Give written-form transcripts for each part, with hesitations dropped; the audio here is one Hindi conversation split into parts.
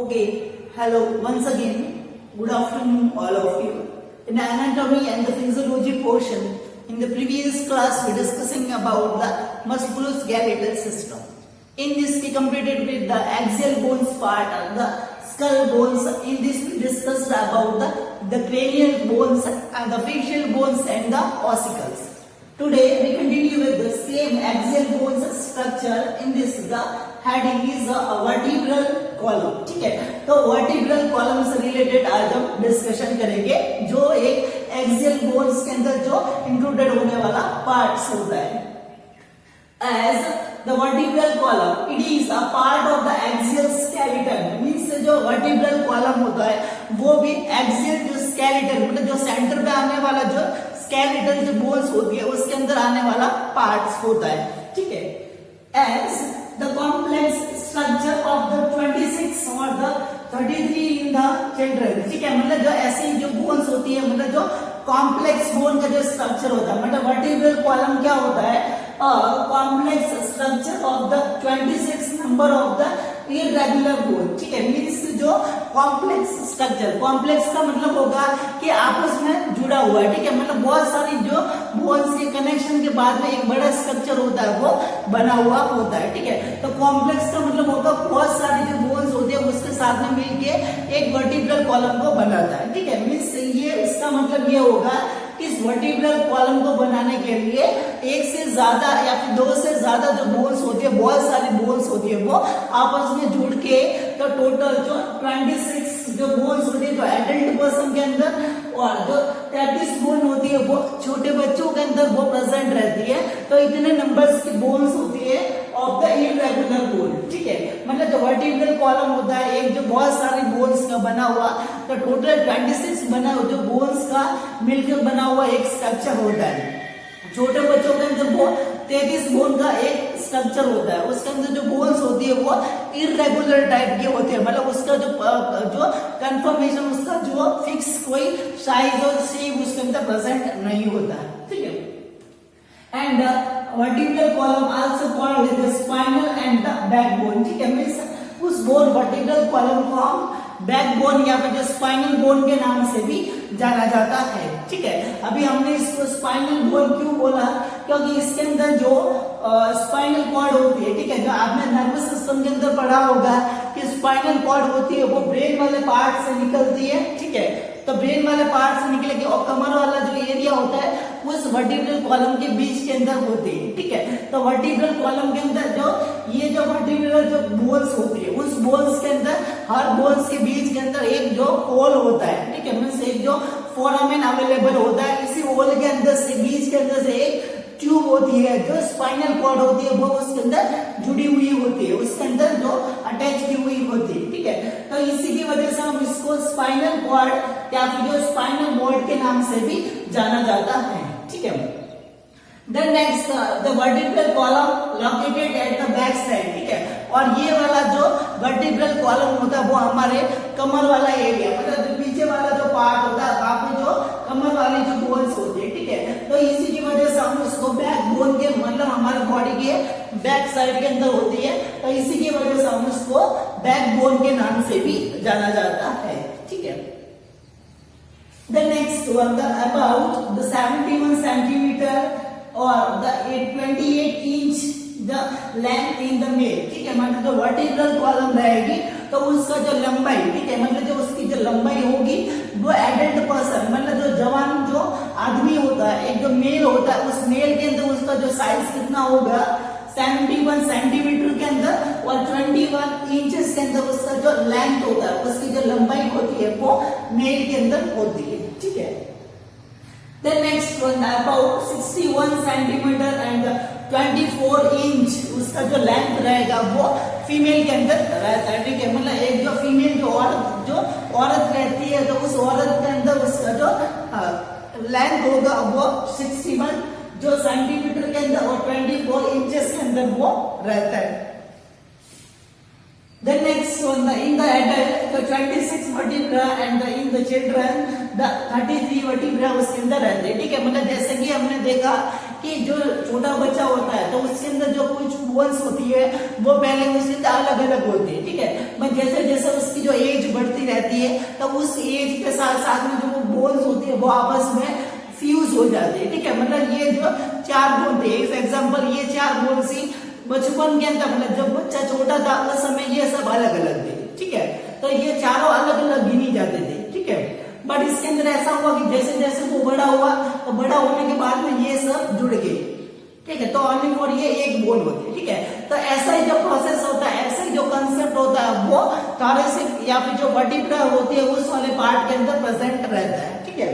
Okay, hello once again. Good afternoon, all of you. In the anatomy and the physiology portion, in the previous class we discussing about the musculoskeletal system. In this we completed with the axial bones part of the skull bones. In this we discussed about the cranial bones and the facial bones and the ossicles. Today we continue with the same axial bones structure. In this the heading is a vertebral column. ठीक है, तो वर्टिब्रल कॉलम से रिलेटेड आज हम डिस्कशन करेंगे जो एक एक्सियल बोन्स के अंदर जो इंक्लूडेड होने वाला पार्ट्स होता है. As the vertebral column it is a part of the axial skeleton. Means जो वर्टिब्रल कॉलम होता है वो भी एक्सियल जो स्केलेटन मतलब जो सेंटर पे आने वाला जो स्केलेटल जो बोन्स होती है उसके अंदर आने वाला पार्ट्स होता है. ठीक है, as the complex structure of the 26 or the 33 in the children. ठीक है, मतलब जो ऐसी जो बोन्स होती है मतलब जो कॉम्प्लेक्स बोन का जो स्ट्रक्चर होता है मतलब वर्टिब्रल कॉलम क्या होता है complex structure of the 26 number of the irregular bone. ठीक है, मींस जो कॉम्प्लेक्स स्ट्रक्चर, कॉम्प्लेक्स का मतलब होगा कि आपस में जुड़ा हुआ है. ठीक है, मतलब बहुत सारी जो बोन्स के कनेक्शन के बाद में एक बड़ा स्ट्रक्चर होता है वो बना हुआ होता है. ठीक है, तो कॉम्प्लेक्स का मतलब होगा बहुत सारी जो बोन्स होती है उसके साथ में मिलके एक वर्टिब्रल कॉलम को बनाता है. ठीक है, मींस ये इसका मतलब ये होगा इस वर्टिब्रल कॉलम को बनाने के लिए एक से ज्यादा या फिर दो से ज्यादा जो बोन्स होती है बहुत सारी बोन्स होती है वो आपस में जुड़ के तो टोटल जो 26 जो बोन्स होती है जो एडल्ट पर्सन के अंदर और जो 33 बोन होती है वो छोटे बच्चों के अंदर वो प्रेजेंट रहती है. तो इतने नंबर्स की बोन्स होती है ऑफ द इरेगुलर बोन. ठीक है, मतलब जो वर्टिब्रल कॉलम होता है एक जो बहुत सारी बोन्स का बना हुआ तो टोटल 26 बना जो बोन्स का मिलकर बना हुआ एक स्ट्रक्चर होता है. छोटे बच्चों के अंदर वो 33 बोन का एक स्ट्रक्चर होता है. उसके अंदर जो बोन्स होती है वो इरेगुलर टाइप के होते हैं मतलब उसका जो कंफर्मेशन उसका जो फिक्स कोई साइज और शेप उसके अंदर प्रेजेंट नहीं होता है. ठीक है, and vertebral column also called the spinal and the backbone. ठीक है, मींस उस बोन वर्टिब्रल कॉलम को हम बैकबोन या फिर जो स्पाइनल बोन के नाम से भी जाना जाता है. ठीक है, अभी हमने इसको स्पाइनल बोन क्यों बोला क्योंकि इसके अंदर जो स्पाइनल कॉर्ड होती है. ठीक है, जो आपने नर्वस सिस्टम के अंदर पढ़ा होगा कि स्पाइनल कॉर्ड होती है वो ब्रेन वाले पार्ट से निकलती है. ठीक है, तो ब्रेन वाले पार्ट से निकलेगी और कमर वाला जो एरिया होता है उस वर्टिब्रल कॉलम के बीच के अंदर होती है. ठीक है, तो वर्टिब्रल कॉलम के अंदर जो ये जो वर्टिब्रल जो बोन्स होती है उस बोन्स के अंदर हर बोन्स के बीच के अंदर एक जो होल होता है. ठीक है, मींस एक जो फोरामेन अवेलेबल होता है. इसी होल के अंदर से बीच के अंदर से एक ट्यूब होती है जो स्पाइनल कॉर्ड होती है वो उसके अंदर जुड़ी हुई होती है उसके अंदर जो अटैच की हुई होती है. ठीक है, तो इसी की वजह से हम इसको स्पाइनल कॉर्ड या फिर जो स्पाइनल बोर्ड के नाम से भी जाना जाता है. ठीक है, then next the vertebral column located at the back side. ठीक है, और ये वाला जो वर्टिब्रल कॉलम होता है वो हमारे कमर वाला एरिया मतलब जो पीछे वाला जो पार्ट होता है वहां पे जो कमर वाली जो बोन्स होती है. ठीक है, तो इसी की वजह से हम उसको बैक बोन के मतलब हमारे बॉडी के बैक साइड के अंदर होती है तो इसी की वजह से हम उसको बैक बोन के नाम से भी जाना जाता है. ठीक है, the next one the about the 71 centimeter or the 28 inch the length in the male. ठीक है, मतलब जो वर्टिब्रल कॉलम रहेगी तो उसका जो लंबाई ठीक है मतलब जो उसकी जो लंबाई होगी वो एडल्ट पर्सन मतलब जो जवान जो आदमी होता है एक जो मेल होता है उस मेल के अंदर उसका जो साइज कितना होगा 71 सेंटीमीटर के अंदर और 21 इंचेस के अंदर उसका जो लेंथ होता है उसकी जो लंबाई होती है वो मेल के अंदर होती है. ठीक है, then next one about 61 centimetre and 24 inch उसका जो लेंथ रहेगा वो फीमेल के अंदर रहता है. ठीक है, मतलब एक जो फीमेल जो औरत रहती है तो उस औरत के अंदर उसका जो लेंथ होगा वो 61 जो सेंटीमीटर के अंदर और 24 इंचेस के अंदर वो रहता है. The next one, in the adult, the 26 vertebra and in the children, the 33 vertebra उसके अंदर रहते हैं. ठीक है, मतलब जैसे कि हमने देखा कि जो छोटा बच्चा होता है तो उसके अंदर जो कुछ बोन्स होती है वो पहले उससे अलग अलग होते हैं, ठीक है। पर जैसे जैसे उसकी जो एज बढ़ती रहती है तब उस एज के साथ साथ में जो बोन्स होती है वो आपस में फ्यूज हो जाते हैं, ठीक है। मतलब ये जो चार बोन थे, एग्जाम्पल ये चार बोन सी बचपन के अंदर, मतलब जब बच्चा छोटा था उस समय ये सब अलग अलग थे, ठीक है। तो ये चारों अलग अलग गिनी जाते थे, ठीक है। बट इसके अंदर ऐसा हुआ कि जैसे जैसे वो बड़ा हुआ तो बड़ा होने के बाद में ये सब जुड़ गए, ठीक है। तो ओनली फॉर ये एक बोन होती है, ठीक है। तो ऐसा ही जो प्रोसेस होता है, ऐसा ही जो कंसेप्ट होता है वो थॉरेसिक या फिर जो वर्टिब्रा होती है उस वाले पार्ट के अंदर प्रेजेंट रहता है, ठीक है।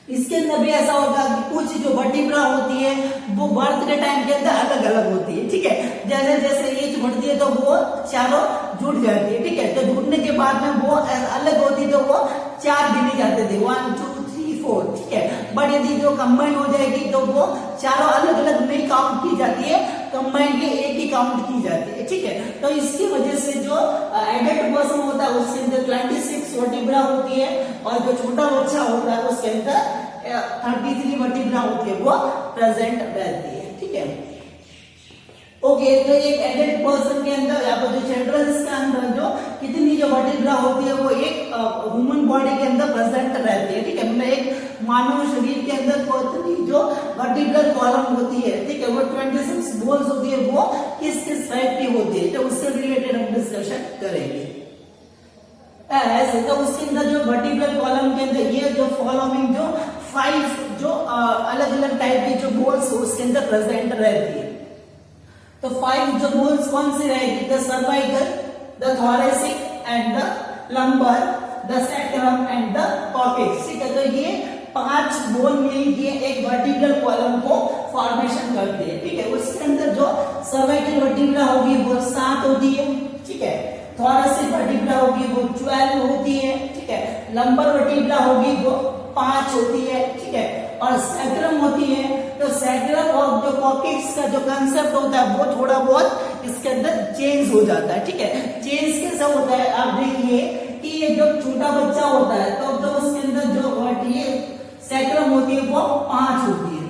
इसके अंदर भी ऐसा होगा कि कुछ जो वर्टिब्रा होती है वो बर्थ के टाइम के अंदर अलग अलग होती है, ठीक है। जैसे जैसे एज बढ़ती है तो वो चारों जुड़ जाती है, ठीक है। तो जुड़ने के बाद में वो अलग होती है तो वो चार गिने जाते थे, 1 2 3 4, ठीक है। बट यदि जो कंबाइन हो जाएगी तो वो चारों अलग अलग नहीं काउंट की जाती है, कंबाइन के एक ही काउंट की जाती है, ठीक है। तो इसकी वजह से जो एडल्ट पर्सन होता है उसके अंदर 26 वर्टिब्रा होती है और जो छोटा बच्चा होता है उसके अंदर 33 वर्टिब्रा होती है, वो प्रेजेंट रहती है, ठीक है। ओके, तो एक एडल्ट पर्सन के अंदर या जो चिल्ड्रंस के अंदर जो कितनी जो वर्टिब्रा होती है वो एक ह्यूमन बॉडी के अंदर प्रेजेंट रहती है, ठीक है। मतलब एक मानव शरीर के अंदर कितनी जो वर्टिब्रल कॉलम होती है, ठीक है, वो 26 बोन्स होती है, वो किस किस टाइप की होती है, तो उससे रिलेटेड हम डिस्कशन करेंगे। ऐसे तो उसके अंदर जो वर्टिब्रल कॉलम के अंदर ये जो फॉलोइंग जो 5 जो अलग अलग टाइप की जो बोन्स उसके अंदर प्रेजेंट रहती है। तो 5 जो बोन्स कौन सी रहेगी? The cervical, the thoracic and the lumbar, the sacrum and the coccyx, ठीक है। तो ये 5 बोन मिलके एक वर्टिब्रल कॉलम को फॉर्मेशन करते हैं, ठीक है। उसके अंदर जो सर्वाइकल वर्टिब्रा होगी वो 7 होती है, ठीक है। थोरेसिक वर्टिब्रा होगी वो 12 होती है, ठीक है। लंबर वर्टिब्रा होगी वो 5 होती है, ठीक है। और सैक्रम होती है, तो सैक्रम और जो कॉक्सिक्स का जो कंसेप्ट होता है वो थोड़ा बहुत इसके अंदर चेंज हो जाता है, ठीक है। चेंज कैसा होता है आप देखिए कि ये जो छोटा बच्चा होता है तो उसके अंदर जो ये सैक्रम होती है वो 5 होती है,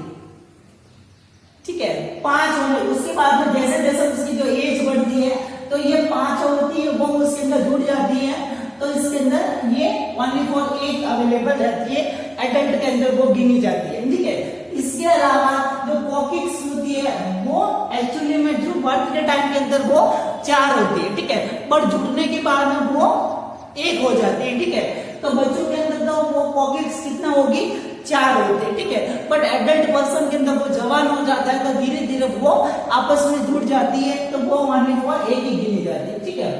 ठीक है। 5 होने उसके बाद में जैसे जैसे उसकी जो एज बढ़ती है तो ये 5 होती है वो उसके अंदर जुड़ जाती है, तो इसके अंदर ये ओनली फॉर 8 अवेलेबल रहती है, एडल्ट के अंदर वो गिनी जाती है, ठीक है। इसके अलावा जो कॉक्सिक्स होती है वो एक्चुअली में जो बर्थ के टाइम के अंदर वो 4 होती है, ठीक है। पर जुड़ने के बाद में वो 1 हो जाती है, ठीक है। तो बच्चों के अंदर तो वो कॉक्सिक्स कितना होगी? 4 होते हैं, ठीक है। बट एडल्ट पर्सन के अंदर वो जवान हो जाता है तो धीरे धीरे वो आपस में जुड़ जाती है, तो वो ओनली फॉर 1 ही गिनी जाती है, ठीक है।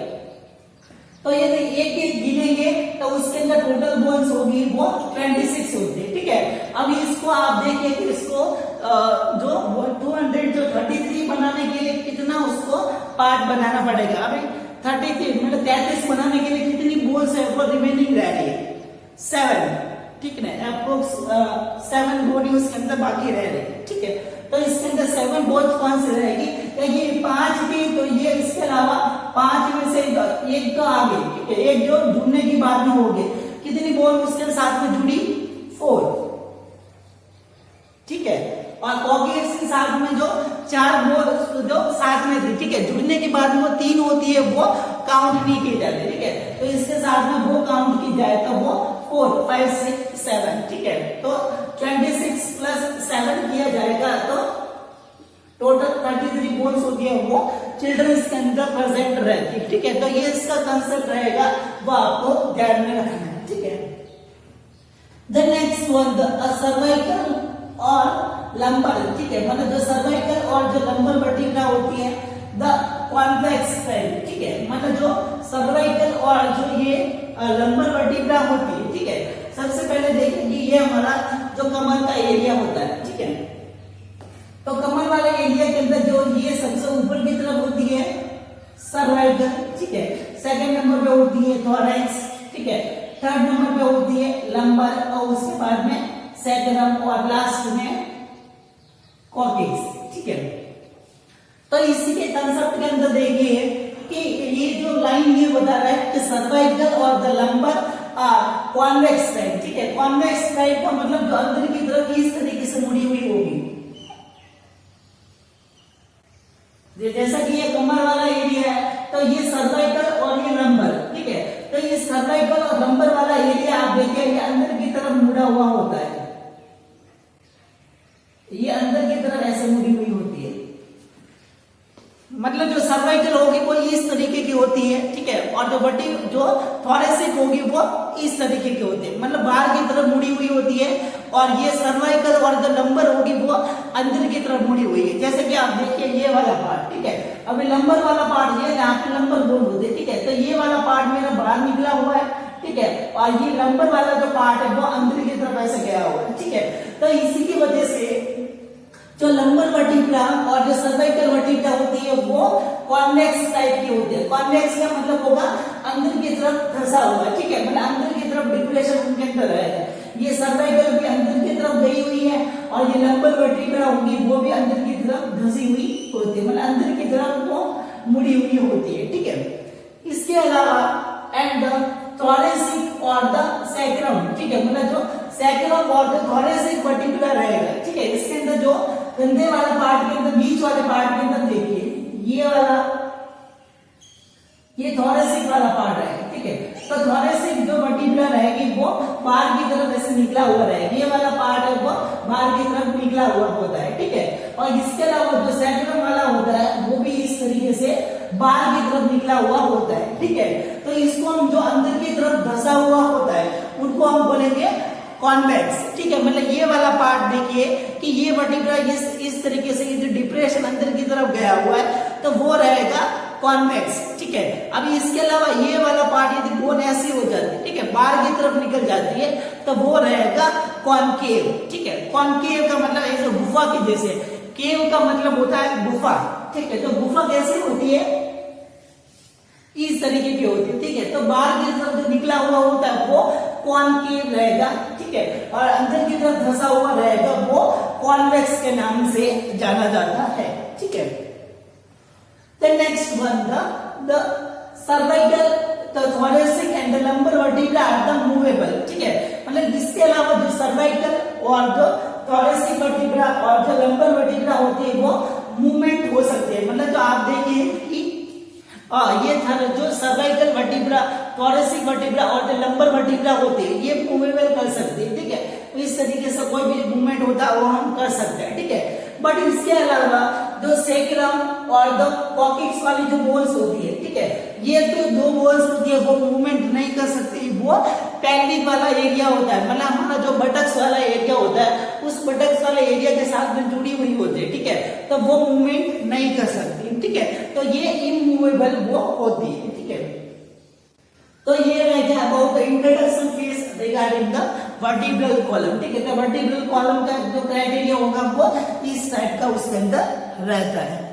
तो यदि एक एक गिनेंगे तो उसके अंदर टोटल बोन्स होगी वो 26 होती है, ठीक है। अब इसको आप देखिए कि इसको जो 233 बनाने के लिए कितना उसको पार्ट बनाना पड़ेगा। अभी 33 मतलब 33 बनाने के लिए कितनी बोन्स है वो रिमेनिंग रह रही है? 7, ठीक है। अप्रोक्स 7 बॉडी उसके अंदर बाकी रह रही है, ठीक है। तो इसके अंदर 7 बोन्स कौन सी रहेगी? तो ये 5 भी, तो ये इसके अलावा 5 में से एक तो आ गई, ठीक है। एक जो जुड़ने की बाद में हो गई, कितनी बोन उसके साथ में जुड़ी? 4, ठीक है। और कॉक्सिक्स के साथ में जो 4 बोन जो साथ में थी, ठीक है, जुड़ने के बाद में वो 3 होती है, वो काउंट नहीं की जाती, ठीक है। तो इसके साथ में वो काउंट की जाए तो वो 4 5 6 7, ठीक है। तो 26 प्लस 7 किया जाएगा तो टोटल 33 बोन्स होती है, वो चिल्ड्रंस के अंदर प्रेजेंट रहती है, ठीक है। तो ये इसका कंसेप्ट रहेगा, वो आपको ध्यान में रखना है, ठीक है। The next one, the cervical और लंबर, ठीक है। मतलब जो सर्वाइकल और जो लंबर वर्टिब्रा होती है, द कॉन्वेक्स फ्रैग, ठीक है। मतलब जो सर्वाइकल और जो ये लंबर वर्टिब्रा होती है, ठीक है। सबसे पहले देखेंगे ये हमारा जो कमर का एरिया होता है, ठीक है। तो कमर वाले एरिया के अंदर जो ये सबसे ऊपर की तरफ होती है सर्वाइकल, ठीक है। सेकंड नंबर पे होती है थोरैक्स, ठीक है। थर्ड नंबर पे होती है लंबर और उसके बाद में सैक्रम और लास्ट में कॉक्सिक्स, ठीक है। तो इसी के कंसेप्ट के अंदर देखिए कि ये जो लाइन ये बता रहा है कि सर्वाइकल और द लंबर कॉन्वेक्स टाइप, ठीक है। कॉन्वेक्स टाइप का मतलब जो अंदर की तरफ इस तरीके से मुड़ी हुई होगी, जैसा कि ये कमर वाला एरिया है, तो ये सर्वाइकल और ये लंबर, ठीक है। तो ये सर्वाइकल और लंबर वाला एरिया आप देखिए ये अंदर की तरफ मुड़ा हुआ होता है, ये अंदर की तरफ ऐसे मुड़ी हुई होती है, मतलब जो सर्वाइकल होगी वो इस तरीके की होती है, ठीक है। और जो थोरेसिक होगी वो इस तरीके की होती है, मतलब बाहर की तरफ मुड़ी हुई होती है। और ये सर्वाइकल और जो लंबर होगी वो अंदर की तरफ मुड़ी हुई है। जैसे कि आप देखिए ये वाला पार्ट, ठीक है। अभी लंबर वाला पार्ट ये यहाँ पे लंबर बोन होते हैं, ठीक है। तो ये वाला पार्ट मेरा बाहर निकला हुआ है, ठीक है। और ये लंबर वाला जो पार्ट है वो अंदर की तरफ ऐसे गया हुआ है, ठीक है। तो इसी की वजह से जो लंबर वर्टिब्रा और जो सर्वाइकल वर्टिब्रा होती है वो कॉन्वेक्स टाइप की होती है। कॉन्वेक्स का मतलब होगा अंदर की तरफ धंसा हुआ है, ठीक है, मतलब अंदर की तरफ डिप्रेशन उनके अंदर है। ये सर्वाइकल भी अंदर की तरफ गई हुई है और ये लंबर वर्टिब्रा होगी वो भी अंदर की तरफ धंसी हुई होती है, मतलब अंदर की तरफ वो मुड़ी हुई होती है, ठीक है। इसके अलावा एंड द थोरेसिक और द सैक्रम, ठीक है, मतलब जो सैक्रम और द थोरेसिक वर्टिब्रा रहेगा, ठीक है। इसके अंदर जो कंधे वाला पार्ट के अंदर, बीच वाले पार्ट के अंदर देखिए ये वाला, ये थोरेसिक वाला पार्ट है, ठीक है। तो थोरेसिक जो वर्टिब्रा रहेगी वो बाहर की तरफ ऐसे निकला हुआ रहेगा, ये वाला पार्ट है वो बाहर की तरफ निकला हुआ होता है, ठीक है। और इसके अलावा जो सैक्रम वाला होता है वो भी इस तरीके से बाहर की तरफ निकला हुआ होता है, ठीक है। तो इसको हम जो अंदर की तरफ धंसा हुआ होता है उनको हम बोलेंगे कॉन्वेक्स, ठीक है। मतलब ये वाला पार्ट देखिए कि ये वर्टिब्रा इस तरीके से जो डिप्रेशन अंदर की तरफ गया हुआ है तो वो रहेगा कॉन्वेक्स, ठीक है। अभी इसके अलावा ये वाला पार्ट यदि बोन ऐसी हो जाती है, ठीक है, बाहर की तरफ निकल जाती है तो वो रहेगा कॉनकेव, ठीक है। कॉनकेव का मतलब ऐसे गुफा की जैसे, केव का मतलब होता है गुफा, ठीक है। तो गुफा कैसी होती है, इस तरीके की होती है, ठीक है। तो बाहर की तरफ जो निकला हुआ होता है वो कॉनकेव रहेगा, ठीक है। और अंदर की तरफ धंसा हुआ रहेगा वो कॉन्वेक्स के नाम से जाना जाता है, ठीक है। The next one, the cervical, the thoracic and the lumbar vertebra are the movable, ठीक है। मतलब इसके अलावा जो सर्वाइकल और जो thoracic vertebra और जो lumbar vertebra होती है वो मूवमेंट हो सकते हैं। मतलब जो आप देखिए कि ये था जो सर्वाइकल वर्टिब्रा, थोरेसिक वर्टिब्रा और जो लंबर वर्टिब्रा होते हैं ये मूवेबल कर सकते हैं, ठीक है। तो इस तरीके से कोई भी मूवमेंट होता है वो हम कर सकते हैं, ठीक है। बट इसके अलावा जो सैक्रम और जो कॉक्सिक्स वाली जो बोन्स होती है, ठीक है, ये तो दो बोन्स होती है वो मूवमेंट नहीं कर सकती, वो पेल्विक वाला एरिया होता है, मतलब हमारा जो बटक्स वाला एरिया होता है उस बटक्स वाले एरिया के साथ में जुड़ी हुई होती है, ठीक है। तो वो मूवमेंट नहीं कर सकती, ठीक है। तो ये इमूवेबल वो होती है, ठीक है। तो ये रह गया about the introduction phase regarding the vertebral column, ठीक है। तो वर्टिब्रल कॉलम का जो क्राइटेरिया होगा वो इस टाइप का उसके अंदर रहता है।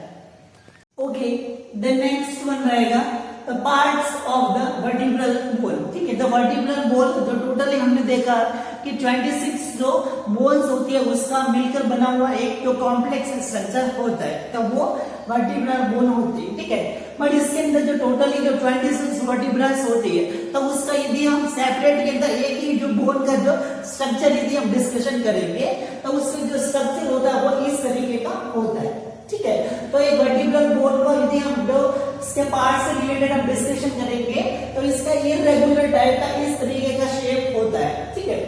ओके, द नेक्स्ट वन रहेगा the parts of the vertebral bone, ठीक है। द वर्टिब्रल बोन जो टोटली हमने देखा कि 26 जो बोन्स होती है उसका मिलकर बना हुआ एक जो कॉम्प्लेक्स स्ट्रक्चर होता है तो वो वर्टिब्रल बोन होती है, ठीक है। बट इसके अंदर जो टोटली जो 26 वर्टिब्रास होती है तो उसका यदि हम सेपरेट के अंदर एक ही जो बोन का जो स्ट्रक्चर यदि हम डिस्कशन करेंगे तो उसका जो स्ट्रक्चर होता है वो इस तरीके का होता है, ठीक है। तो एक वर्टिब्रल बोन को यदि हम जो इसके पार्ट से रिलेटेड हम डिस्कशन करेंगे तो इसका इरेगुलर टाइप का इस तरीके का शेप होता है, ठीक है।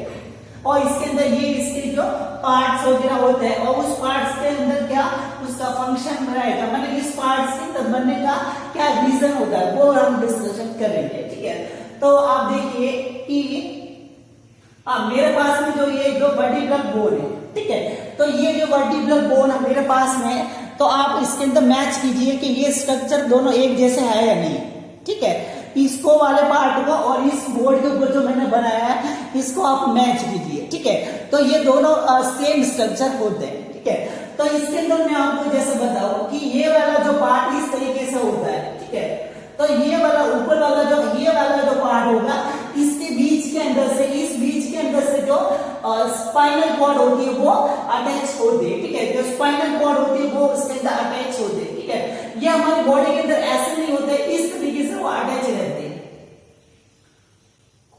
और इसके अंदर ये इसके जो पार्ट्स वगैरह होते हैं और उस पार्ट्स के अंदर क्या उसका फंक्शन रहेगा, मतलब इस पार्ट्स के बनने का क्या रीजन होता है वो हम डिस्कशन करेंगे, ठीक है। तो आप देखिए कि मेरे पास में जो ये जो वर्टिब्रल बोन है, ठीक है, तो ये जो वर्टिब्रल बोन है मेरे पास में, तो आप इसके अंदर मैच कीजिए कि ये स्ट्रक्चर दोनों एक जैसे है या नहीं, ठीक है। इसको वाले पार्ट को और इस बोर्ड के ऊपर जो मैंने बनाया है इसको आप मैच कीजिए, ठीक है। तो ये दोनों सेम स्ट्रक्चर होते हैं, ठीक है। तो इसके अंदर मैं आपको जैसे बताऊं कि ये वाला जो पार्ट इस तरीके से होता है, ठीक है। तो ये वाला ऊपर वाला जो ये वाला जो पार्ट होगा इसके बीच के अंदर से इस बीच के अंदर से जो स्पाइनल कॉर्ड होती है वो अटैच होती है, ठीक है। जो स्पाइनल कॉर्ड होती है वो उसके अंदर अटैच होती है, ठीक है। ये हमारी बॉडी के अंदर ऐसे नहीं होते, इस तरीके से वो अटैच रहते हैं,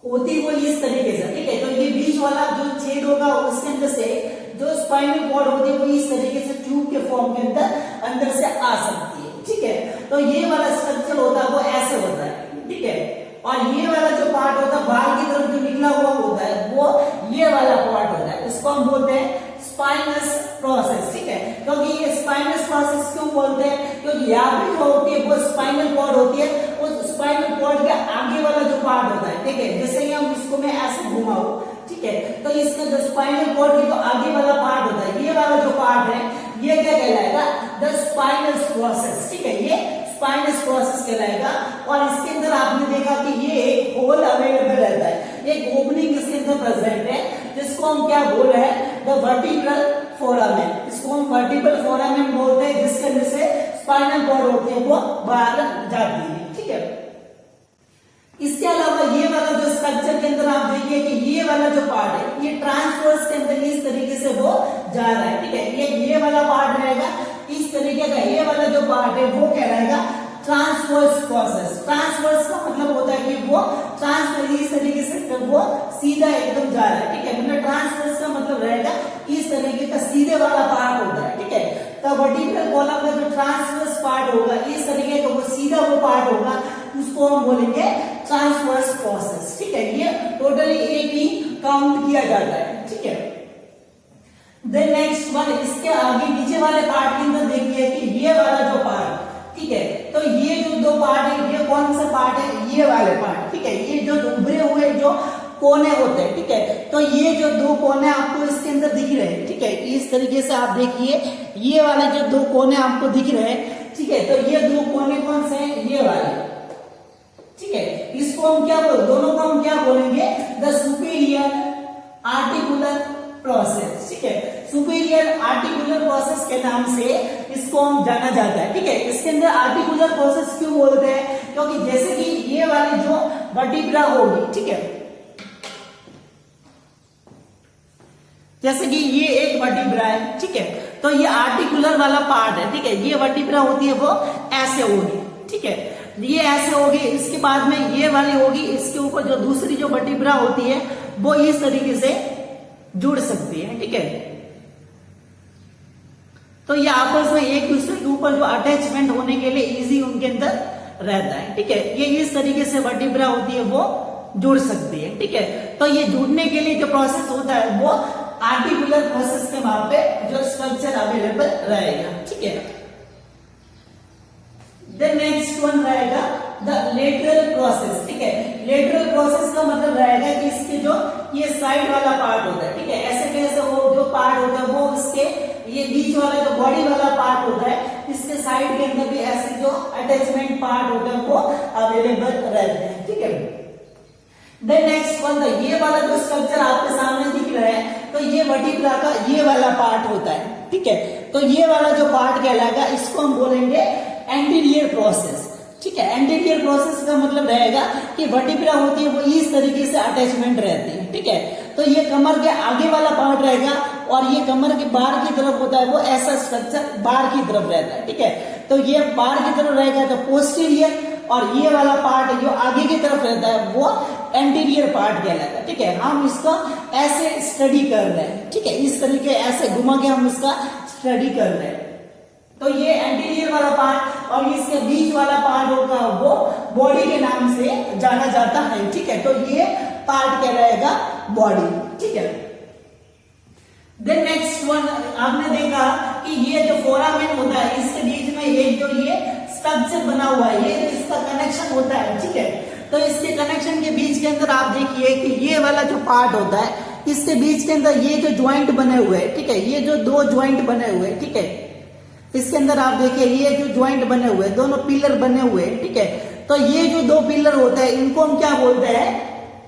होती वो इस तरीके से, ठीक है। तो ये बीच वाला जो छेद होगा उसके अंदर से जो स्पाइनल कॉर्ड होती है वो इस तरीके से ट्यूब के फॉर्म के अंदर से आ सकती है, ठीक है। तो ये वाला स्ट्रक्चर होता है वो ऐसे होता है, ठीक है। और ये वाला जो पार्ट होता है बाहर की तरफ जो निकला हुआ होता है वो ये वाला पार्ट होता है, इसको हम बोलते हैं स्पाइनस प्रोसेस, ठीक है। क्योंकि ये स्पाइनस प्रोसेस क्यों बोलते हैं, क्योंकि यहाँ पे जो होती है वो स्पाइनल कॉर्ड होती है, उस स्पाइनल कॉर्ड के आगे वाला जो पार्ट होता है, ठीक है। जैसे ही हम इसको मैं ऐसे घुमाऊं, ठीक है, तो इसका जो स्पाइनल कॉर्ड के जो आगे वाला पार्ट होता है, ये वाला जो पार्ट है ये क्या कहलाएगा, द स्पाइनस प्रोसेस, ठीक है। ये स्पाइनस प्रोसेस कहलाएगा। और इसके अंदर आपने देखा कि ये एक होल अवेलेबल रहता है, एक ओपनिंग इसके अंदर प्रेजेंट है, जिसको हम क्या बोल रहे हैं, द वर्टिब्रल फोरामेन। इसको हम वर्टिब्रल फोरामेन बोलते हैं, जिसके अंदर से स्पाइनल कॉर्ड होती है वो बाहर जाती है, ठीक है। इसके अलावा ये वाला जो स्ट्रक्चर के अंदर आप देखिए कि ये वाला जो पार्ट है ये ट्रांसवर्स के अंदर इस तरीके से वो जा रहा है, ठीक है। ये वाला पार्ट रहेगा इस तरीके का, ये वाला जो पार्ट है वो कहलाएगा ट्रांसवर्स प्रोसेस। ट्रांसवर्स का मतलब होता है कि वो ट्रांसफर इस तरीके से वो सीधा एकदम जा रहा है, ठीक है। मतलब ट्रांसवर्स का मतलब रहेगा इस तरीके का सीधे वाला पार्ट होता है, ठीक है। तो वर्टिब्रल कॉलम का जो ट्रांसवर्स पार्ट होगा इस तरीके का वो सीधा वो पार्ट होगा, उसको हम बोलेंगे ट्रांसवर्स प्रोसेस, ठीक है। ये टोटली एक ही काउंट किया जाता है, ठीक है। देन नेक्स्ट वन, इसके आगे नीचे वाले पार्ट के अंदर देखिए कि ये वाला जो पार्ट, ठीक है, तो ये जो दो पार्ट है ये कौन सा पार्ट है, ये वाले पार्ट, ठीक है। ये जो उभरे हुए जो कोने होते हैं, ठीक है, तो ये जो दो कोने आपको इसके अंदर दिख रहे हैं, ठीक है। इस तरीके से आप देखिए ये वाले जो दो कोने आपको दिख रहे हैं, ठीक है, तो ये दो कोने कौन से हैं, ये वाले, ठीक है। इसको हम क्या बोल, दोनों को हम क्या बोलेंगे, द सुपीरियर आर्टिकुलर प्रोसेस, ठीक है। सुपीरियर आर्टिकुलर प्रोसेस के नाम से इसको हम जाना जाता है, ठीक है। इसके अंदर आर्टिकुलर प्रोसेस क्यों बोलते हैं, क्योंकि जैसे कि ये वाली जो वर्टिब्रा होगी, ठीक है, जैसे कि ये एक वर्टिब्रा है, ठीक है, तो ये आर्टिकुलर वाला पार्ट है, ठीक है। ये वर्टिब्रा होती है वो ऐसे होगी, ठीक है, ये ऐसे होगी। इसके बाद में ये वाली होगी, इसके ऊपर जो दूसरी जो वर्टिब्रा होती है वो इस तरीके से जुड़ सकती है, ठीक है। तो ये आपस में एक दूसरे के ऊपर जो अटैचमेंट होने के लिए इजी उनके अंदर रहता है, ठीक है। ये इस तरीके से वर्टिब्रा होती है वो जुड़ सकती है, ठीक है। तो ये जुड़ने के लिए जो प्रोसेस होता है वो आर्टिकुलर प्रोसेस के वहां पे जो स्ट्रक्चर अवेलेबल रहेगा, ठीक है। द नेक्स्ट वन रहेगा द लेटरल प्रोसेस, ठीक है। लेटरल प्रोसेस का मतलब रहेगा कि इसके जो ये साइड वाला पार्ट होता है, ठीक है, ऐसे कैसे वो जो पार्ट होता है वो इसके ये बीच वाला जो बॉडी वाला पार्ट होता है इसके साइड के अंदर भी ऐसे जो अटैचमेंट पार्ट होता है वो अवेलेबल रहते हैं, ठीक है। देन नेक्स्ट वन, ये वाला जो स्ट्रक्चर आपके सामने दिख रहा है तो ये वर्टिब्रा का ये वाला पार्ट होता है, ठीक है। तो ये वाला जो पार्ट कहलाएगा इसको हम बोलेंगे एंटीरियर प्रोसेस, ठीक है। एंटीरियर प्रोसेस का मतलब रहेगा कि वर्टिब्रा होती है वो इस तरीके से अटैचमेंट रहती है, ठीक है। तो ये कमर के आगे वाला पार्ट रहेगा और ये कमर के बाहर की तरफ होता है वो ऐसा स्ट्रक्चर बाहर की तरफ रहता है, ठीक है। तो ये बाहर की तरफ रहेगा तो पोस्टीरियर, और ये वाला पार्ट जो आगे की तरफ रहता है वो एंटीरियर पार्ट कहलाता है, ठीक है। हम इसको ऐसे स्टडी कर रहे हैं, ठीक है, इस तरीके ऐसे घुमा के हम इसका स्टडी कर रहे हैं। तो ये एंटीरियर वाला पार्ट और इसके बीच वाला पार्ट होगा वो बॉडी के नाम से जाना जाता है, ठीक है। तो ये पार्ट कहलाएगा बॉडी, ठीक है। देन नेक्स्ट वन, आपने देखा कि ये जो फोरामेन होता है इसके बीच में एक जो ये स्ट्रक्चर बना हुआ है, ये जो इसका कनेक्शन होता है, ठीक है। तो इसके कनेक्शन के बीच के अंदर आप देखिए कि ये वाला जो पार्ट होता है इसके बीच के अंदर ये जो ज्वाइंट बने हुए हैं, ठीक है, ये जो दो ज्वाइंट बने हुए हैं, ठीक है, इसके अंदर आप देखिए ये जो ज्वाइंट बने हुए हैं, दोनों पिलर बने हुए हैं, ठीक है। तो ये जो दो पिलर होते हैं इनको हम क्या बोलते हैं,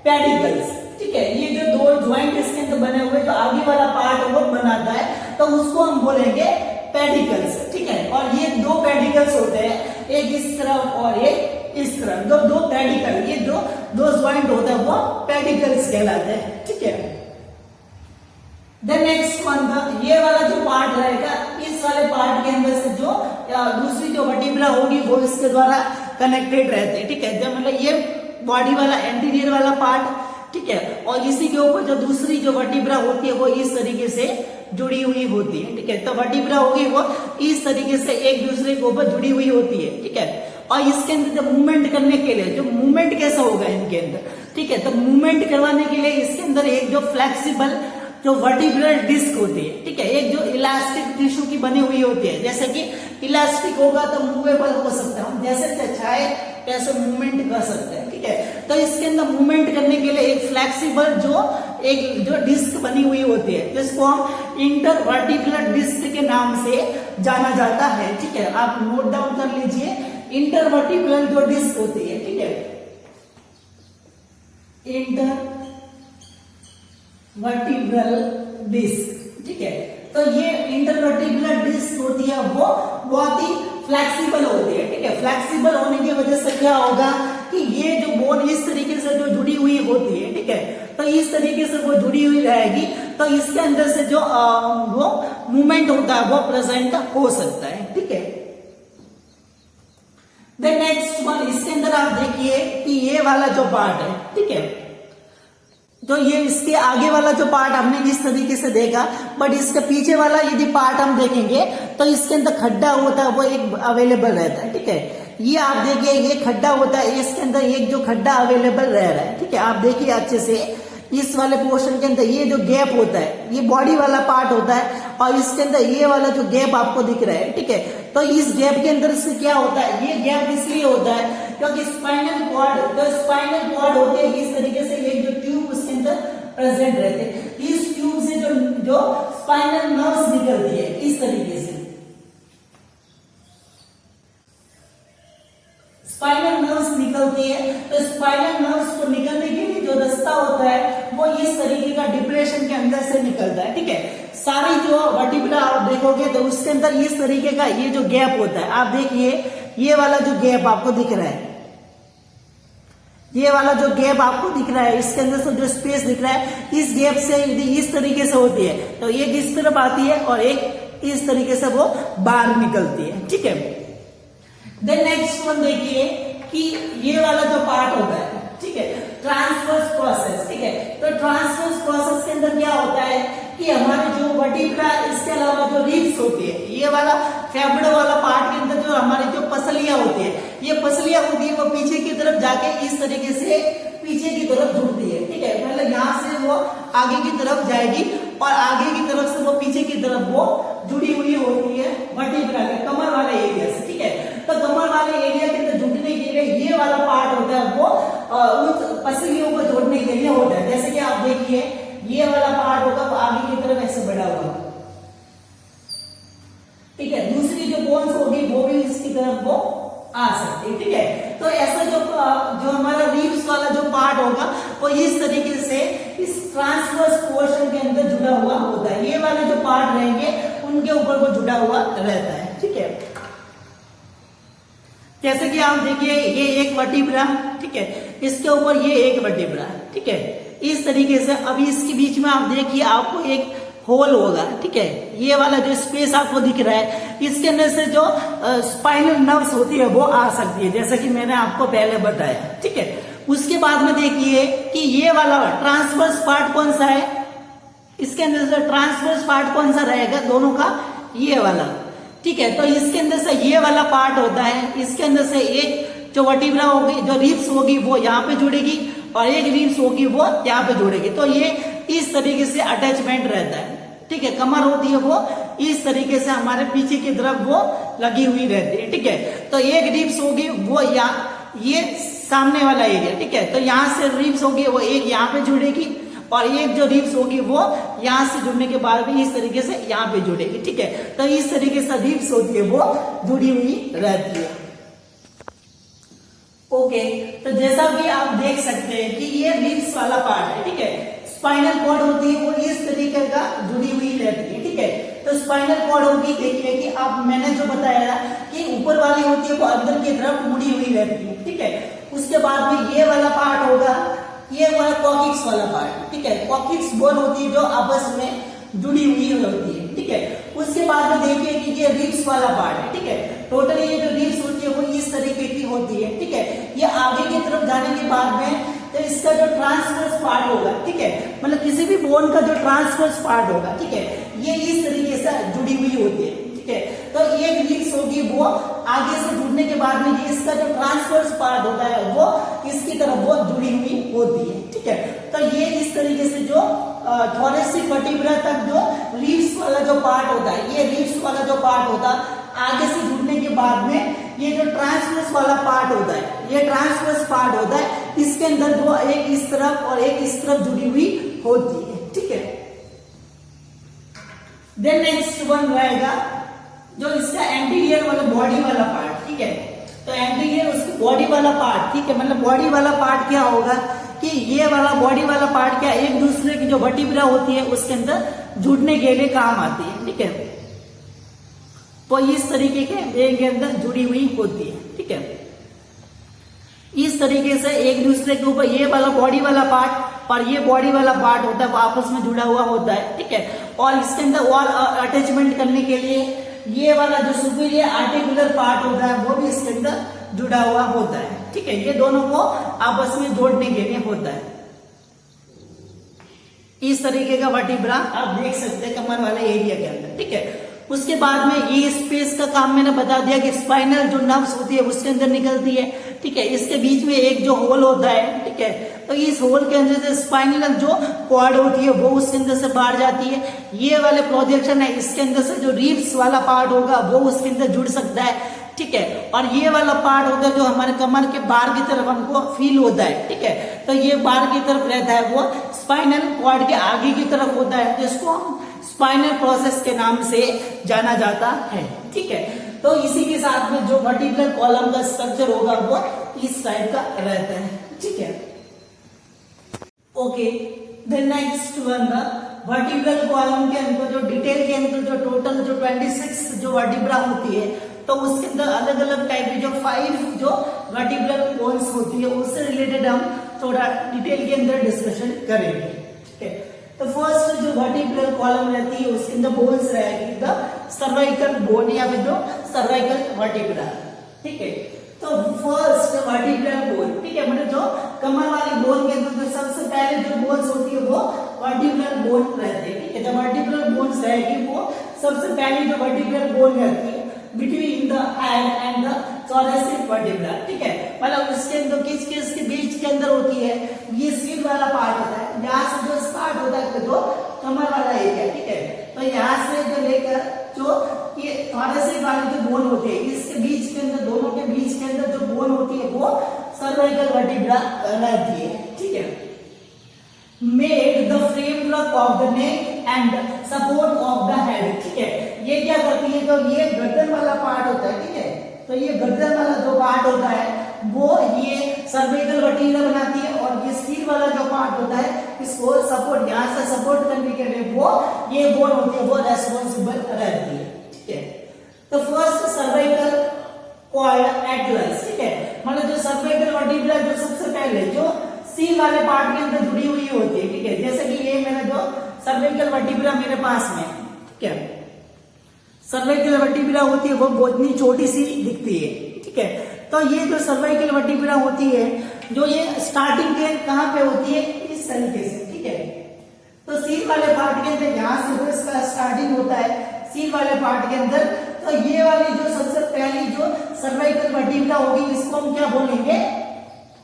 पेडिकल्स, ठीक है। ये जो दो ज्वाइंट इसके अंदर बने हुए जो आगे वाला पार्ट वो बनाता है तो उसको हम बोलेंगे पेडिकल्स, ठीक है। और ये दो पेडिकल्स होते हैं, एक इस तरफ और एक इस तरफ, दो पेडिकल, ये दो ज्वाइंट होता है वो पेडिकल्स कहलाते हैं, ठीक है। देन नेक्स्ट वन, ये वाला जो पार्ट रहेगा इस वाले पार्ट के अंदर से जो दूसरी जो वर्टिब्रा होगी वो इसके द्वारा कनेक्टेड रहते हैं, ठीक है। जब मतलब ये बॉडी वाला एंटीरियर वाला पार्ट, ठीक है, और इसी के ऊपर जो दूसरी जो वर्टिब्रा होती है वो इस तरीके से जुड़ी हुई होती है, ठीक है। तो वर्टिब्रा होगी वो इस तरीके से एक दूसरे के ऊपर जुड़ी हुई होती है, ठीक है। और इसके अंदर जब मूवमेंट करने के लिए जो मूवमेंट कैसा होगा इनके अंदर, ठीक है, तो मूवमेंट करवाने के लिए इसके अंदर एक जो फ्लेक्सिबल जो वर्टिब्रल डिस्क होती है, ठीक है, एक जो इलास्टिक टिश्यू की बनी हुई होती है, जैसे कि इलास्टिक होगा तो मूवेबल हो सकता है, हम जैसे चाहे कैसे मूवमेंट कर सकते हैं, ठीक है। तो इसके अंदर मूवमेंट करने के लिए एक फ्लेक्सिबल जो डिस्क बनी हुई होती है जिसको हम इंटरवर्टिब्रल डिस्क के नाम से जाना जाता है, ठीक है। आप नोट डाउन कर लीजिए, इंटरवर्टिब्रल जो डिस्क होती है, ठीक है, इंटरवर्टिब्रल डिस्क, ठीक है। तो ये इंटरवर्टिब्रल डिस्क होती है वो बहुत ही फ्लेक्सिबल होती है, ठीक है। फ्लेक्सिबल होने की वजह से क्या होगा कि ये जो बोन इस तरीके से जो जुड़ी हुई होती है, ठीक है, तो इस तरीके से वो जुड़ी हुई रहेगी, तो इसके अंदर से जो वो मूवमेंट होता है वो प्रेजेंट हो सकता है, ठीक है। देन नेक्स्ट वन, इसके अंदर आप देखिए कि ये वाला जो पार्ट है, ठीक है, तो ये इसके आगे वाला जो पार्ट हमने इस तरीके से देखा, बट इसके पीछे वाला यदि पार्ट हम देखेंगे तो इसके अंदर खड्डा होता है वो एक अवेलेबल रहता है, ठीक है। ये आप देखिए ये खड्डा होता है, इसके अंदर एक जो खड्डा अवेलेबल रह रहा है, ठीक है। आप देखिए अच्छे से इस वाले पोर्शन के अंदर ये जो गैप होता है ये बॉडी वाला पार्ट होता है, और इसके अंदर ये वाला जो गैप आपको दिख रहा है, ठीक है। तो इस गैप के अंदर से क्या होता है, ये गैप इसलिए होता है क्योंकि स्पाइनल कॉर्ड होते हैं इस तरीके से एक जो ट्यूब उसके अंदर प्रेजेंट रहते हैं, इस ट्यूब से जो स्पाइनल नर्व्स निकलती है इस तरीके से, स्पाइनल नर्व्स निकलती है। तो स्पाइनल नर्व्स को निकलने के लिए जो रास्ता होता है वो इस तरीके का डिप्रेशन के अंदर से निकलता है, ठीक है। सारी जो वर्टिब्रा आप देखोगे तो उसके अंदर इस तरीके का ये जो गैप होता है, आप देखिए ये वाला जो गैप आपको दिख रहा है, ये वाला जो गैप आपको दिख रहा है, इसके अंदर से जो स्पेस दिख रहा है, इस गैप से यदि इस तरीके से होती है तो एक इस तरफ आती है और एक इस तरीके से वो बाहर निकलती है, ठीक है। देन नेक्स्ट वन देखिए कि ये वाला जो पार्ट होता है, ठीक है, ट्रांसवर्स प्रोसेस, ठीक है। तो ट्रांसवर्स प्रोसेस के अंदर क्या होता है कि हमारे जो वर्टिब्रा, इसके अलावा जो रिब्स होती है, ये वाला फेफड़े वाला पार्ट के अंदर जो हमारी जो पसलियां होती है, ये पसलियां होती है वो पीछे की तरफ जाके इस तरीके से पीछे की तरफ जुड़ती है, ठीक है। मतलब यहाँ से वो आगे की तरफ जाएगी और आगे की तरफ से वो पीछे की तरफ वो जुड़ी हुई होती है वर्टिब्रा के कमर वाले एरिया से, ठीक है। तो कमर वाले एरिया के अंदर जुड़ने के लिए ये वाला पार्ट होता है वो उस पसलियों को जोड़ने के लिए होता है। जैसे कि आप देखिए ये वाला पार्ट होगा वो आगे की तरफ ऐसे बढ़ा हुआ, ठीक है। दूसरी जो बोन्स होगी वो भी इसकी तरफ वो आ सकती है, ठीक है। तो ऐसा जो हमारा रिब्स वाला जो पार्ट होगा वो इस तरीके से इस ट्रांसवर्स पोर्शन के अंदर जुड़ा हुआ होता है। ये वाले जो पार्ट रहेंगे उनके ऊपर वो जुड़ा हुआ रहता है, ठीक है। जैसे कि आप देखिए ये एक वर्टिब्रा, ठीक है, इसके ऊपर ये एक वर्टिब्रा, ठीक है, इस तरीके से। अभी इसके बीच में आप देखिए आपको एक होल होगा, ठीक है। ये वाला जो स्पेस आपको दिख रहा है इसके अंदर से जो स्पाइनल नर्व्स होती है वो आ सकती है, जैसा कि मैंने आपको पहले बताया, ठीक है। उसके बाद में देखिए कि ये वाला ट्रांसवर्स पार्ट कौन सा है, इसके अंदर से ट्रांसवर्स पार्ट कौन सा रहेगा दोनों का, ये वाला, ठीक है। तो इसके अंदर से ये वाला पार्ट होता है, इसके अंदर से एक जो वर्टिब्रा होगी, जो रिब्स होगी वो यहाँ पे जुड़ेगी और एक रिब्स होगी वो यहाँ पे जुड़ेगी। तो ये इस तरीके से अटैचमेंट रहता है, ठीक है। कमर होती है वो इस तरीके से हमारे पीछे की तरफ वो लगी हुई रहती है, ठीक है। तो एक रिब्स होगी वो यहाँ, ये सामने वाला एरिया, ठीक है। तो यहाँ से रिब्स होगी वो एक यहाँ पे जुड़ेगी और एक जो रिब्स होगी वो यहाँ से जुड़ने के बाद भी इस तरीके से यहाँ पे जुड़ेगी, ठीक है। तो इस तरीके से रिब्स होती है वो जुड़ी हुई रहती है, ओके। तो जैसा कि आप देख सकते हैं कि ये रिब्स वाला पार्ट है, ठीक है। स्पाइनल कॉर्ड होती है वो इस तरीके का जुड़ी हुई रहती है, ठीक है। तो स्पाइनल कॉर्ड होगी, देखिए कि आप मैंने जो बताया कि ऊपर वाली होती है वो अंदर की तरफ मुड़ी हुई रहती है, ठीक है। उसके बाद में ये वाला पार्ट होगा, ये वाला कॉकिक्स वाला पार्ट, ठीक है। कॉकिक्स बोन होती है जो आपस में जुड़ी हुई होती है, ठीक है। उसके बाद में देखिए कि ये रिब्स वाला पार्ट है, ठीक है। टोटली ये जो रिब्स होती है वो इस तरीके की होती है, ठीक है। ये आगे की तरफ जाने के बाद में तो इसका जो ट्रांसवर्स पार्ट होगा, ठीक है, मतलब किसी भी बोन का जो ट्रांसवर्स पार्ट होगा, ठीक है, ये इस तरीके से जुड़ी हुई होती है, ठीक है। तो एक रीड्स होगी वो आगे से जुड़ने के बाद में ये इसका जो ट्रांसवर्स पार्ट होता है वो इसकी तरफ वो जुड़ी हुई होती है, ठीक है। तो ये इस तरीके से जो थोरेसिक वर्टिब्रा तक जो रीड्स वाला जो पार्ट होता है, ये रीड्स वाला जो पार्ट होता है आगे से जुड़ने के बाद में ये जो ट्रांसवर्स वाला पार्ट होता है, ये ट्रांसवर्स पार्ट होता है, इसके अंदर वो एक इस तरफ और एक इस तरफ जुड़ी हुई होती है, ठीक है। देन नेक्स्ट वन रहेगा जो इसका एंटीरियर वाला बॉडी वाला पार्ट, ठीक है। तो एंटीरियर उसकी बॉडी वाला पार्ट, ठीक है, मतलब बॉडी वाला पार्ट क्या होगा कि ये वाला बॉडी वाला पार्ट क्या एक दूसरे की जो वर्टिब्रा होती है उसके अंदर जुड़ने के लिए काम आती है, ठीक है। तो इस तरीके के अंदर जुड़ी हुई होती है, ठीक है। इस तरीके से एक दूसरे के ऊपर ये वाला बॉडी वाला पार्ट और ये बॉडी वाला पार्ट होता है वो आपस में जुड़ा हुआ होता है, ठीक है। और इसके अंदर और अटैचमेंट करने के लिए ये वाला जो सुपीरियर आर्टिकुलर पार्ट होता है वो भी इसके अंदर जुड़ा हुआ होता है, ठीक है। ये दोनों को आपस में जोड़ने के लिए होता है। इस तरीके का वर्टिब्रा आप देख सकते हैं कमर वाले एरिया के अंदर, ठीक है। उसके बाद में ये स्पेस का काम मैंने बता दिया कि स्पाइनल जो नर्व्स होती है उसके अंदर निकलती है, ठीक है। इसके बीच में एक जो होल होता है, ठीक है, तो इस होल के अंदर से स्पाइनल जो कॉर्ड होती है वो उसके अंदर से बाहर जाती है। ये वाले प्रोजेक्शन है, इसके अंदर से जो रिब्स वाला पार्ट होगा वो उसके अंदर जुड़ सकता है, ठीक है। और ये वाला पार्ट होता है जो हमारे कमर के बाहर की तरफ हमको फील होता है, ठीक है। तो ये बाहर की तरफ रहता है वो स्पाइनल कॉर्ड के आगे की तरफ होता है, जिसको हम स्पाइनल प्रोसेस के नाम से जाना जाता है, ठीक है। तो इसी के साथ में जो वर्टिब्रल कॉलम का स्ट्रक्चर होगा वो इस टाइप का रहता है, ठीक है। Okay, then next one vertebral column के अंदर जो डिटेल के अंदर जो टोटल जो 26 जो वर्टिब्रा होती है तो उसके अंदर अलग अलग टाइप की जो 5 जो वर्टिब्रल बोन्स होती है उससे रिलेटेड हम थोड़ा डिटेल के अंदर डिस्कशन करेंगे, ठीक है। तो फर्स्ट जो वर्टिब्रल कॉलम रहती है उसके अंदर बोन्स रहेगी द सर्वाइकल बोन या फिर जो सर्वाइकल वर्टिब्रा, ठीक है। तो फर्स्ट वर्टिब्रल बोन, ठीक है, मतलब जो कमर वाली बोन के अंदर जो सबसे पहले जो बोन्स होती है वो वर्टिब्रल बोन रहती है, ठीक है। जो वर्टिब्रल बोन्स रहेगी वो सबसे पहली जो वर्टिब्रल बोन रहती है between the head and the thoracic vertebra, ठीक है। मतलब उसके अंदर किस के बीच के अंदर होती है, ये सीट वाला पार्ट होता है, यहाँ से जो स्टार्ट होता है तो कमर वाला एरिया, ठीक है। तो यहाँ से जो लेकर जो ये थोरेसिक वाली जो बोन होती है इसके बीच के अंदर दोनों के बीच के अंदर जो बोन होती है वो सर्वाइकल वर्टिब्रा रहती है, ठीक है। Made the framework of the neck and support of the head, ठीक है। ये क्या करती है, तो ये गर्दन वाला पार्ट होता है, ठीक है। तो ये गर्दन वाला जो पार्ट होता है वो ये सर्वाइकल वर्टिब्रा बनाती है और ये सिर वाला जो पार्ट होता है इसको सपोर्ट यहाँ से सपोर्ट करने के लिए वो ये बोन होती है वो रेस्पॉन्सिबल रहती है, ठीक है। तो फर्स्ट सर्वाइकल कॉर्ड एटलस, ठीक है, मतलब जो सर्वाइकल वर्टिब्रा जो सबसे पहले जो सिर वाले पार्ट के अंदर जुड़ी हुई होती है, ठीक है। जैसे कि ये मेरा जो सर्वाइकल वर्टिब्रा मेरे पास में, ठीक है, सर्वाइकल वर्टिब्रा होती है वो बहुत ही छोटी सी दिखती है, ठीक है। तो ये जो सर्वाइकल वर्टिब्रा होती है जो ये स्टार्टिंग के कहाँ पे होती है, इस तरीके से, ठीक है। तो सिर वाले पार्ट के अंदर यहाँ से इसका स्टार्टिंग होता है सिर वाले पार्ट के अंदर। तो ये वाली जो सबसे पहली जो सर्वाइकल वर्टिब्रा होगी इसको हम क्या बोलेंगे,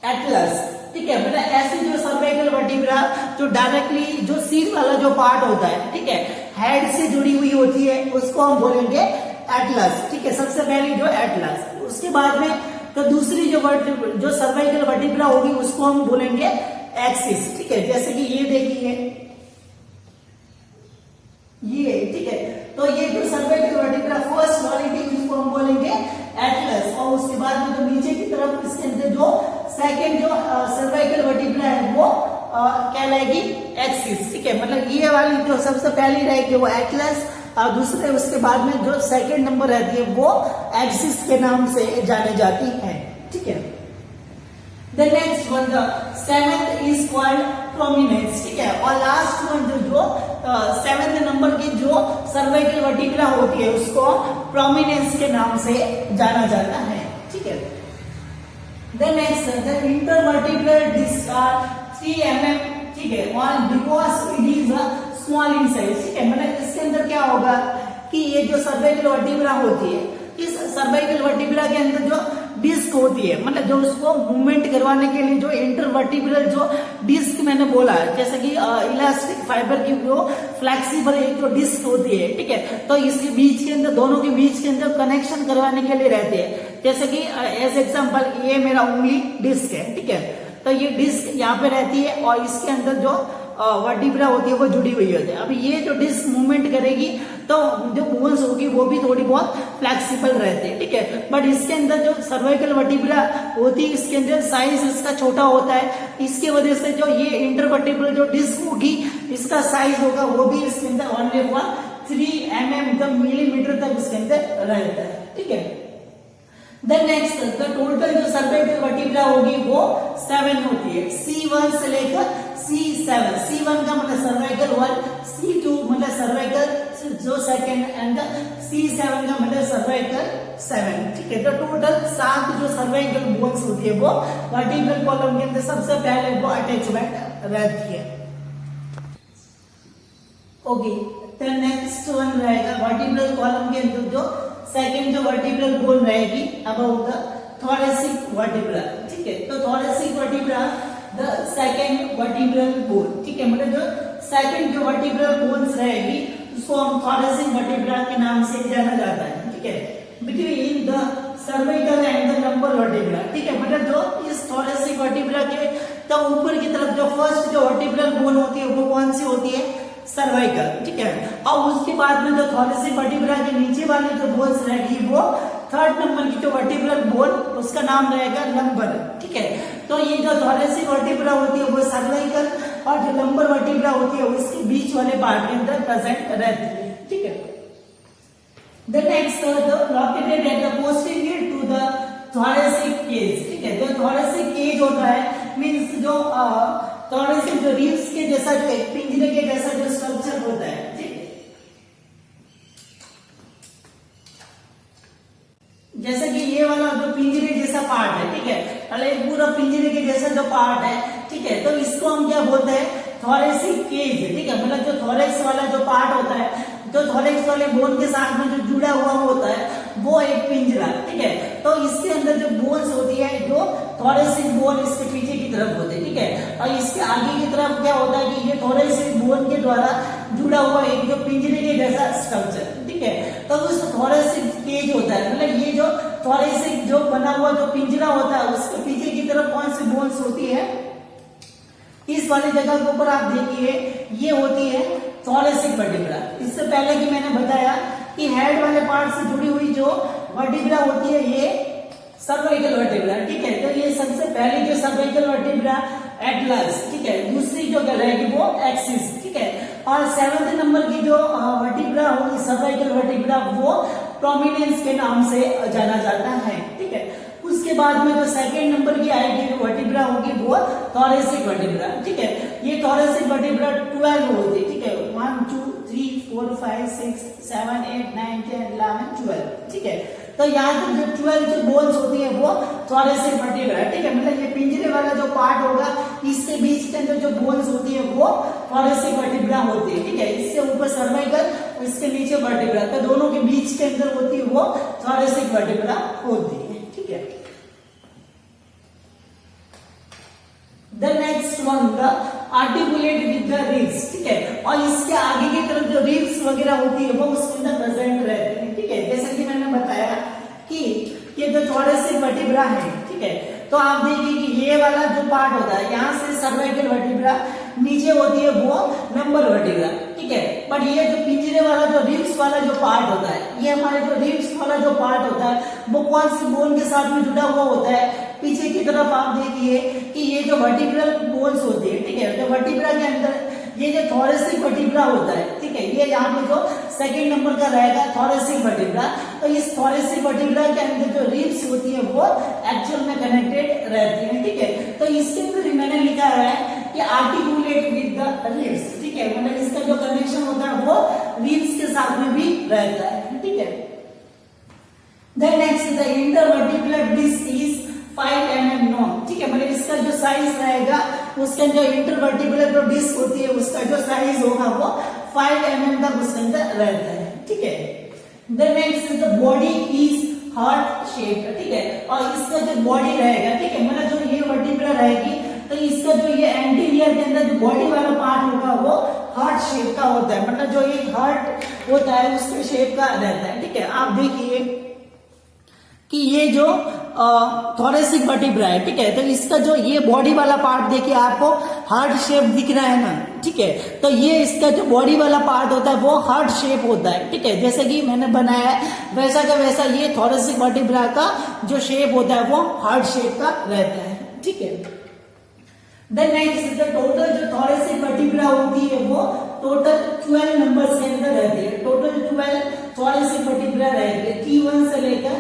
एटलस, ठीक है। मतलब ऐसी जो सर्वाइकल वर्टिब्रा जो डायरेक्टली जो सिर वाला जो पार्ट होता है, ठीक है, हेड से जुड़ी हुई होती है उसको हम बोलेंगे एटलस, ठीक है। सबसे पहली जो एटलस, उसके बाद में तो दूसरी जो सर्वाइकल वर्टिब्रा होगी उसको हम बोलेंगे एक्सिस, ठीक है। जैसे कि ये देखिए ये, ठीक है। तो ये जो सर्वाइकल वर्टिब्रा फर्स्ट वाली थी इसको हम बोलेंगे एटलस और उसके बाद में जो नीचे की तरफ इसके अंदर जो सेकेंड जो सर्वाइकल वर्टिब्रा है वो कहलाएगी एक्सिस, ठीक है। मतलब ये वाली जो सबसे पहली रहेगी वो एटलस और दूसरे उसके बाद में जो सेकेंड नंबर रहती है वो एक्सिस के नाम से जाने जाती है, ठीक है। The next one, the seventh is called prominence, ठीक है। और लास्ट वन जो 7th नंबर की जो सर्वाइकल वर्टिब्रा होती है उसको प्रोमिनेंस के नाम से जाना जाता है, ठीक है। The next, the intervertebral disc are 3 mm ठीक है, और because it is small in size, ठीक है, मतलब इसके अंदर क्या होगा कि ये जो सर्वाइकल वर्टिब्रा होती है, इस सर्वाइकल वर्टिब्रा के अंदर जो डिस्क होती है, मतलब जो उसको मूवमेंट करवाने के लिए जो इंटरवर्टिब्रल जो डिस्क मैंने बोला है, जैसे कि इलास्टिक फाइबर की जो फ्लेक्सिबल एक जो डिस्क होती है, ठीक है, तो इसके बीच के अंदर, दोनों के बीच के अंदर कनेक्शन करवाने के लिए रहते हैं। जैसे कि एज एग्जांपल ये मेरा उंगली डिस्क है, ठीक है, तो ये डिस्क यहाँ पे रहती है और इसके अंदर जो वर्टिब्रा होती है वो जुड़ी हुई होती है। अब ये जो डिस्क मूवमेंट करेगी तो जो बोन्स होगी वो भी थोड़ी बहुत फ्लेक्सिबल रहते हैं, ठीक है, बट इसके अंदर जो सर्वाइकल वर्टिब्रा होती है इसके अंदर साइज इसका छोटा होता है, इसकी वजह से जो ये इंटरवर्टिब्रल जो डिस्क होगी इसका साइज होगा वो भी इसके अंदर ओनली 3 mm मिलीमीटर तक इसके अंदर रहता है, ठीक है। देन नेक्स्ट द टोटल जो सर्वाइकल वर्टिब्रा होगी वो 7 होती है, C1 से लेकर C7। C1 का मतलब सर्वाइकल 1, C2 मतलब सर्वाइकल जो सेकंड एंड C7 का मतलब सर्वाइकल 7, ठीक है। तो टोटल 7 जो सर्वाइकल बोन्स होती है वो वर्टिब्रल कॉलम के अंदर सबसे पहले वो अटैचमेंट रहती है। ओके, तो नेक्स्ट वन रहेगा वर्टिब्रल कॉलम के अंदर जो सेकंड जो वर्टिब्रल बोन रहेगी अबाउट द थोरेसिक वर्टिब्रा, ठीक है। तो thoracic vertebra the second vertebral bone, ठीक है, मतलब जो सेकंड जो वर्टिब्रल बोन्स रहेगी उसको हम थोरेसिक वर्टिब्रा के नाम से जाना जाता है, ठीक है, between the cervical and the lumbar vertebra, ठीक है, मतलब जो इस थोरेसिक वर्टिब्रा के तो ऊपर की तरफ जो फर्स्ट जो वर्टिब्रल बोन होती है वो कौन सी होती है, सर्वाइकल, ठीक है, और उसके बाद में जो थोरेसिक वर्टिब्रा के नीचे वाली जो बोन्स रहेगी वो थर्ड नंबर की जो वर्टिब्रल बोन उसका नाम रहेगा लंबर, ठीक है। तो ये जो थोरेसिक वर्टिब्रा होती है वो सर्वाइकल और जो लंबर वर्टिब्रा होती है उसके बीच वाले पार्ट के अंदर प्रेजेंट रहती है, ठीक है। The next located at the posterior to the thoracic cage, ठीक है, जो थोरेसिक केज होता है मींस जो थोरेसिक जो रिब्स के जैसा जो एक पिंजरे के जैसा जो स्ट्रक्चर होता है, ठीक है, जैसे कि ये वाला जो पिंजरे जैसा पार्ट है, ठीक है, एक पूरा पिंजरे के जैसा जो पार्ट है, ठीक है, तो इसको हम क्या बोलते हैं, थोरेसिक केज, ठीक है, मतलब जो थोरेक्स वाला जो पार्ट होता है, जो थोरेक्स वाले बोन के साथ में जो जुड़ा हुआ होता है वो एक पिंजरा, ठीक है, तो इसके अंदर जो बोन्स होती है जो थोरेसिक बोन इसके पीछे की तरफ होते हैं, ठीक है, और इसके आगे की तरफ क्या होता है कि ये थोरेसिक बोन के द्वारा जुड़ा हुआ एक जो पिंजरे के जैसा स्ट्रक्चर, ठीक है, तो उस थोरेसिक केज होता है, मतलब ये जो थोरेसिक जो बना हुआ जो पिंजरा होता है उसके पीछे की तरफ कौन सी बोन्स होती है, इस वाली जगह के ऊपर आप देखिए ये होती है थोरेसिक वर्टिब्रा। इससे पहले कि मैंने बताया कि हेड वाले पार्ट से जुड़ी हुई जो वर्टिब्रा होती है ये सर्वाइकल वर्टिब्रा, ठीक है, तो ये सबसे पहले जो सर्वाइकल वर्टिब्रा एटलस, ठीक है, दूसरी जो रहेगी वो एक्सिस, ठीक है, और 7वें नंबर की जो वर्टिब्रा होगी सर्वाइकल वर्टिब्रा वो प्रोमिनेंस के नाम से जाना जाता है, ठीक है। उसके बाद में जो सेकंड नंबर की आएगी जो वर्टिब्रा होगी वो थोरेसिक वर्टिब्रा, ठीक है, ये थोरेसिक वर्टिब्रा 12 होती है, ठीक है, 1 2 3 4 5 6 7 8 9 10 11 12, ठीक है, तो यहाँ तक जो 12 जो बोन्स होती है वो थोरेसिक वर्टिब्रा, ठीक है, मतलब ये पिंजरे वाला जो पार्ट होगा इसके बीच के अंदर जो बोन्स होती है वो थोरेसिक वर्टिब्रा होती है, ठीक है, इससे ऊपर सर्वाइकल और इसके नीचे वर्टिब्रा, तो दोनों के बीच के अंदर होती है वो थोरेसिक वर्टिब्रा होती है, ठीक है। The next one the articulate with the ribs, ठीक है, और इसके आगे की तरफ जो रिब्स वगैरह होती है वो उसके अंदर प्रेजेंट रहते हैं, ठीक है, जैसे कि मैंने बताया कि ये जो थोरेसिक वर्टिब्रा है, ठीक है, तो आप देखिए कि ये वाला जो पार्ट होता है यहाँ से सर्वाइकल वर्टिब्रा, नीचे होती है वो लंबर वर्टिब्रा, ठीक है, बट ये जो पिंजरे वाला जो रिब्स वाला जो पार्ट होता है, ये हमारे जो रिब्स वाला जो पार्ट होता है वो कौन सी बोन के साथ में जुड़ा हुआ होता है, पीछे की तरफ आप देखिए कि ये जो वर्टिब्रल बोन्स होती है, ठीक है, तो वर्टिब्रा के अंदर ये जो थोरेसिक वर्टिब्रा होता है, ठीक है, ये यहाँ पे जो सेकंड नंबर का रहेगा थोरेसिक वर्टिब्रा, तो इस थोरेसिक वर्टिब्रा के अंदर जो रिब्स होती है वो एक्चुअल में कनेक्टेड रहती है, ठीक है, तो इसके अंदर मैंने लिखा है कि आर्टिकुलेट विद द रिब्स, ठीक है, मतलब इसका जो कनेक्शन होता है वो रिब्स के साथ में भी रहता है, ठीक है। Then next the intervertebral disc is 5 mm long, ठीक है, मतलब इसका जो साइज रहेगा उसके अंदर इंटरवर्टिब्रल जो डिस्क होती है उसका जो साइज होगा वो 5 mm तक उसके अंदर रहता है, ठीक है। Then next the body is heart shape, ठीक है, और इसका जो बॉडी रहेगा, ठीक है, मतलब जो ये वर्टिब्रा रहेगी तो इसका जो ये एंटीरियर के अंदर जो बॉडी वाला पार्ट होगा वो हार्ट शेप का होता है, मतलब जो ये हार्ट होता है उसके शेप का रहता है, ठीक है। आप देखिए कि ये जो थोरेसिक वर्टिब्रा है, ठीक है, तो इसका जो ये बॉडी वाला पार्ट देखिए आपको हार्ट शेप दिख रहा है ना, ठीक है, तो ये इसका जो बॉडी वाला पार्ट होता है वो हार्ट शेप होता है, ठीक है, जैसे कि मैंने बनाया है वैसा का वैसा ये थोरेसिक वर्टिब्रा का जो शेप होता है वो हार्ट शेप का रहता है, ठीक है। देन नेक्स्ट द टोटल जो थोरेसिक वर्टिब्रा होती है वो टोटल 12 नंबर्स के अंदर रहती है, टोटल 12 थोरेसिक वर्टिब्रा रहेगी T1 से लेकर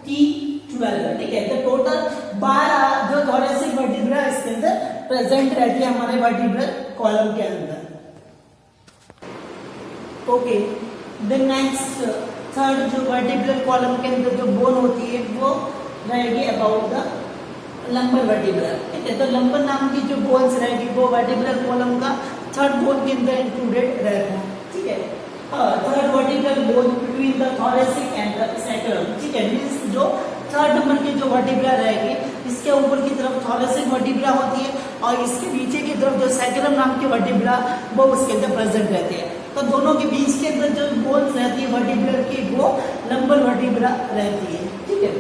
T12, ठीक है, तो टोटल 12 जो थोरेसिक वर्टिब्रा इसके अंदर प्रेजेंट रहती है हमारे वर्टिब्रल कॉलम के अंदर। ओके, देन नेक्स्ट थर्ड जो वर्टिब्रल कॉलम के अंदर जो बोन होती है वो रहेगी अबाउट द लंबर वर्टिब्रा, ठीक है, तो लंबर नाम की जो बोन्स रहेगी वो वर्टिब्रल कॉलम का थर्ड बोन के अंदर इंक्लूडेड रहता है, ठीक है। Third vertebral bone between the thoracic and the sacrum, ठीक है, मींस जो थर्ड नंबर की जो वर्टिब्रा रहेगी इसके ऊपर की तरफ थोरेसिक वर्टिब्रा होती है और इसके नीचे की तरफ जो सैक्रम नाम की वर्टिब्रा वो उसके अंदर प्रेजेंट रहती है, तो दोनों के बीच के अंदर जो बोन्स रहती है वर्टिब्रल की वो लंबर वर्टिब्रा रहती है, ठीक है।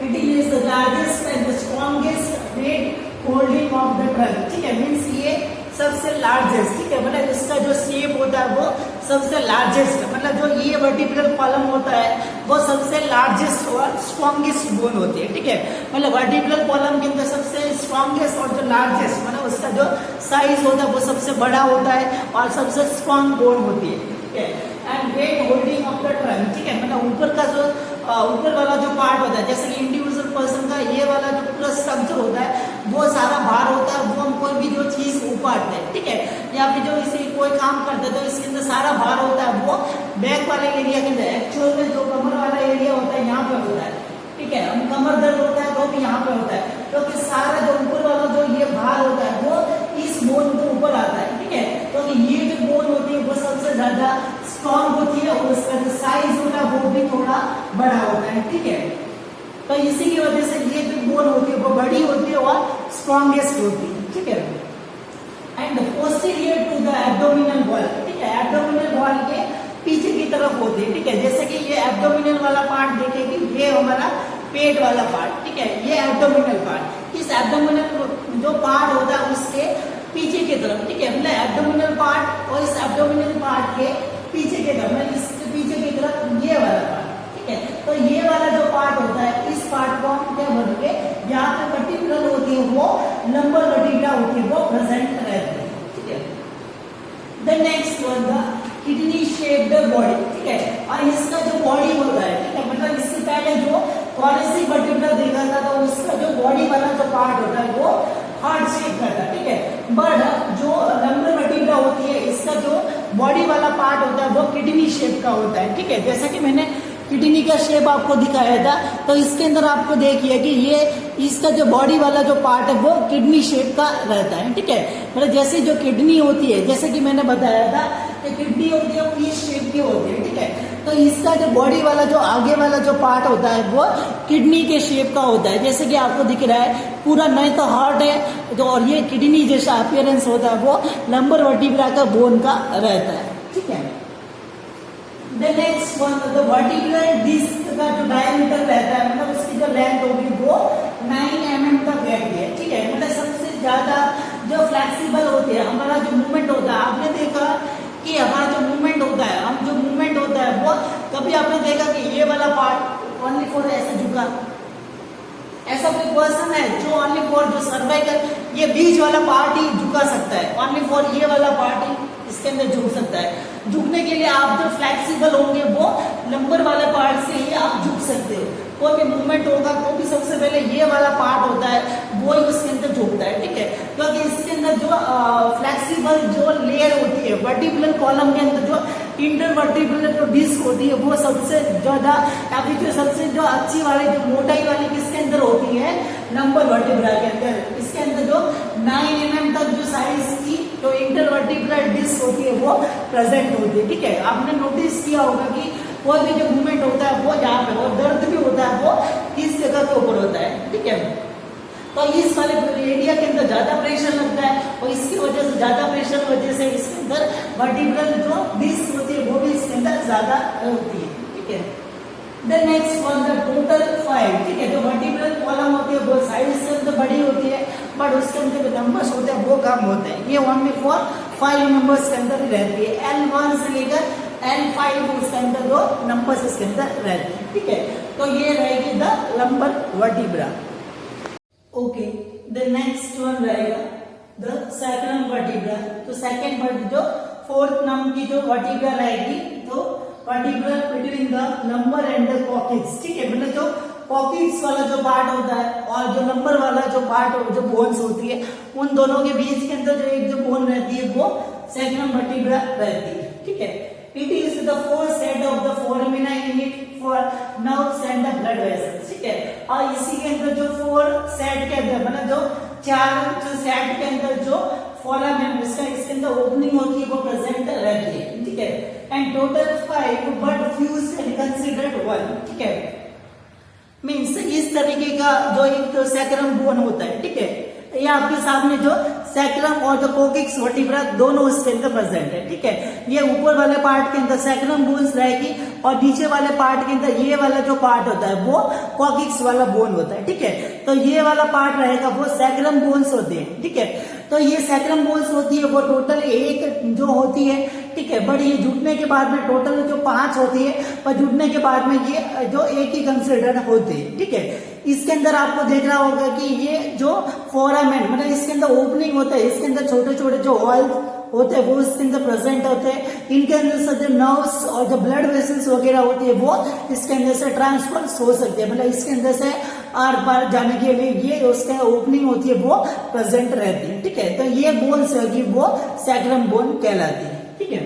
It is the largest and the strongest weight holding of the trunk, ठीक है, मींस ये सबसे लार्जेस्ट, ठीक है, मतलब इसका जो शेप होता है वो सबसे लार्जेस्ट, मतलब जो ये वर्टिब्रल कॉलम होता है वो सबसे लार्जेस्ट और स्ट्रॉन्गेस्ट बोन होती है, ठीक है, मतलब वर्टिब्रल कॉलम के अंदर सबसे स्ट्रॉन्गेस्ट और जो लार्जेस्ट मतलब उसका जो साइज होता है वो सबसे बड़ा होता है और सबसे स्ट्रॉन्ग बोन होती है, ठीक है। And weight holding of the trunk, ठीक है, मतलब ऊपर का जो ऊपर वाला जो पार्ट होता है जैसे कि इंडिविजुअल पर्सन का ये वाला जो पूरा स्ट्रक्चर होता है वो सारा भार होता है, वो हम कोई भी जो चीज उपाड़ते हैं, ठीक है, या फिर जो इसे कोई काम करते हैं तो इसके अंदर सारा भार होता है वो बैक वाले एरिया के अंदर, एक्चुअल में जो कमर वाला एरिया होता है यहाँ पे होता है, ठीक है, हम कमर दर्द होता है तो भी यहाँ पे होता है, क्योंकि सारा जो ऊपर वाला जो ये भार होता है वो इस बोन के ऊपर आता है, ठीक है, क्योंकि ये जो बोन होती है वो सबसे ज्यादा स्ट्रॉन्ग होती है और उसका जो साइज होता है वो भी थोड़ा बड़ा होता है, ठीक है, तो इसी की वजह से ये जो बोन होती है वो बड़ी होती है और स्ट्रॉन्गेस्ट होती है, ठीक है। And posterior to the abdominal wall, ठीक है, एब्डोमिनल वॉल के पीछे की तरफ होती है, ठीक है, जैसे कि ये एब्डोमिनल वाला पार्ट देखेंगे ये हमारा पेट वाला पार्ट, ठीक है, ये एब्डोमिनल पार्ट, इस एब्डोमिनल जो पार्ट होता है उसके पीछे की तरफ, ठीक है, मतलब एब्डोमिनल पार्ट और इस एब्डोमिनल पार्ट के पीछे की तरफ मतलब इसके पीछे की तरफ ये वाला पार्ट, ठीक है, तो ये वाला जो पार्ट होता है इस पार्ट को हम क्या बोलेंगे, यहाँ पे वर्टिब्रल होती है वो लंबर वर्टिब्रा होती है वो प्रेजेंट रहती है, ठीक है। The next one the kidney shaped body, ठीक है, और इसका जो बॉडी होता है, ठीक है, मतलब इससे पहले जो थोरेसिक वर्टिब्रा देखा था तो उसका जो बॉडी वाला जो पार्ट होता है वो हार्ट शेप का था, ठीक है, बट जो लंबर वर्टिब्रा होती है इसका जो बॉडी वाला पार्ट होता है वो किडनी शेप का होता है, ठीक है, जैसा कि मैंने किडनी का शेप आपको दिखाया था तो इसके अंदर आपको देखिए कि ये इसका जो बॉडी वाला जो पार्ट है वो किडनी शेप का रहता है, ठीक है, मतलब जैसे जो किडनी होती है जैसे कि मैंने बताया था कि किडनी होती है वो इस शेप की होती है, ठीक है, तो इसका जो बॉडी वाला जो आगे वाला जो पार्ट होता है वो किडनी के शेप का होता है, जैसे कि आपको दिख रहा है पूरा, नहीं तो हार्ट है जो और ये किडनी जैसा अपीयरेंस होता है वो लंबर वर्टिब्रा का बोन का रहता है, ठीक है। The next one the vertebral disc का जो डायमीटर रहता है मतलब उसकी जो लेंथ होगी वो 9 mm तक रहती है, ठीक है, मतलब सबसे ज्यादा जो फ्लेक्सिबल होती है हमारा जो मूवमेंट होता है, आपने देखा कि हमारा जो मूवमेंट होता है हम जो मूवमेंट होता है वो कभी आपने देखा कि ये वाला पार्ट ओनली फॉर ऐसे झुका, ऐसा कोई पर्सन है जो ओनली फॉर जो सर्वाइकल ये बीच वाला पार्ट ही झुका सकता है, ओनली फॉर ये वाला पार्ट ही इसके अंदर झुक सकता है, झुकने के लिए आप जो फ्लेक्सिबल होंगे वो लंबर वाले पार्ट से ही आप झुक सकते हो, कोई भी मूवमेंट होगा तो भी सबसे पहले ये वाला पार्ट होता है वो ही उसके अंदर झुकता है, ठीक है, क्योंकि इसके अंदर जो फ्लेक्सिबल जो लेयर होती है वर्टिब्रल कॉलम के अंदर जो इंटरवर्टिब्रल जो डिस्क होती है वो सबसे ज्यादा काफी जो सबसे जो अच्छी वाली जो मोटाई वाली किसके अंदर होती है लंबर वर्टिब्रा के अंदर, इसके अंदर जो 9 mm तक जो साइज की जो इंटरवर्टिब्रल डिस्क होती है वो प्रेजेंट होती है, ठीक है। आपने नोटिस किया होगा कि कोई भी जो मूवमेंट होता है वो यहाँ पे, और दर्द भी होता है वो इस जगह के ऊपर होता है, ठीक है। तो इस वाले एरिया के अंदर ज्यादा प्रेशर लगता है और इसकी वजह से ज्यादा प्रेशर की वजह से इसके अंदर वर्टिब्रल जो डिस्क होती है वो भी इसके अंदर ज्यादा होती है, ठीक है। The next one the total 5, ठीक है। जो वर्टिब्रल कॉलम होती है वो साइज से तो बड़ी होती है बट उसके अंदर जो नंबर्स होते हैं वो कम होते हैं। ये ओनली फॉर 5 नंबर्स के अंदर ही रहती है। L1 से लेकर L5 उसके अंदर जो नंबर्स इसके अंदर रहते हैं, ठीक है। तो ये रहेगी the lumbar vertebra. Okay, the next one रहेगा द सैक्रम वर्टिब्रा। तो सेकंड वर्ट जो 4th नंबर की जो वर्टिब्रा रहेगी तो vertebra between the lumbar and the coccyx, ठीक है। मतलब जो कॉकिक्स वाला जो पार्ट होता है और जो लंबर वाला जो पार्ट जो बोन्स होती है उन दोनों के बीच के अंदर जो एक जो बोन रहती है वो सैक्रम वर्टिब्रा रहती है, ठीक है। It is the fourth set of the foramina in it for nerves and the blood vessels, ठीक है। और इसी के अंदर जो 4 सेट के अंदर मतलब जो 4 जो सेट के अंदर जो फोरामेन इसके अंदर ओपनिंग होती है वो प्रेजेंट रहती है, ठीक है। And total 5 but fuse and considered 1, ठीक है। मीन्स इस तरीके का जो एक तो सैक्रम बोन होता है, ठीक है। ये आपके सामने जो सैक्रम और जो कोकिक्स वर्टिब्रा दोनों इसके अंदर प्रेजेंट है, ठीक है। ये ऊपर वाले पार्ट के अंदर सैक्रम बोन्स रहेगी और नीचे वाले पार्ट के अंदर ये वाला जो पार्ट होता है वो कोकिक्स वाला बोन होता है, ठीक है। तो ये वाला पार्ट रहेगा वो सैक्रम बोन्स होते हैं, ठीक है। तो ये सैक्रम बोन्स होती है वो टोटल 1 जो होती है, ठीक है। बट ये जुटने के बाद में टोटल जो 5 होती है पर जुटने के बाद में ये जो एक ही कंसिडर होते हैं, ठीक है। इसके अंदर आपको देख रहा होगा कि ये जो फोरामेन मतलब इसके अंदर ओपनिंग होता है, इसके अंदर छोटे छोटे जो ऑयल होते हैं वो इसके अंदर प्रेजेंट होते हैं। इनके अंदर से जो नर्व्स और जो ब्लड वेसल्स वगैरह होती है वो इसके अंदर से ट्रांसफर हो सकते हैं, मतलब इसके अंदर से आर पार जाने के लिए ये उसके ओपनिंग होती है वो प्रेजेंट रहती है, ठीक है। तो ये बोन्स होगी वो सैक्रम बोन कहलाती है, ठीक है।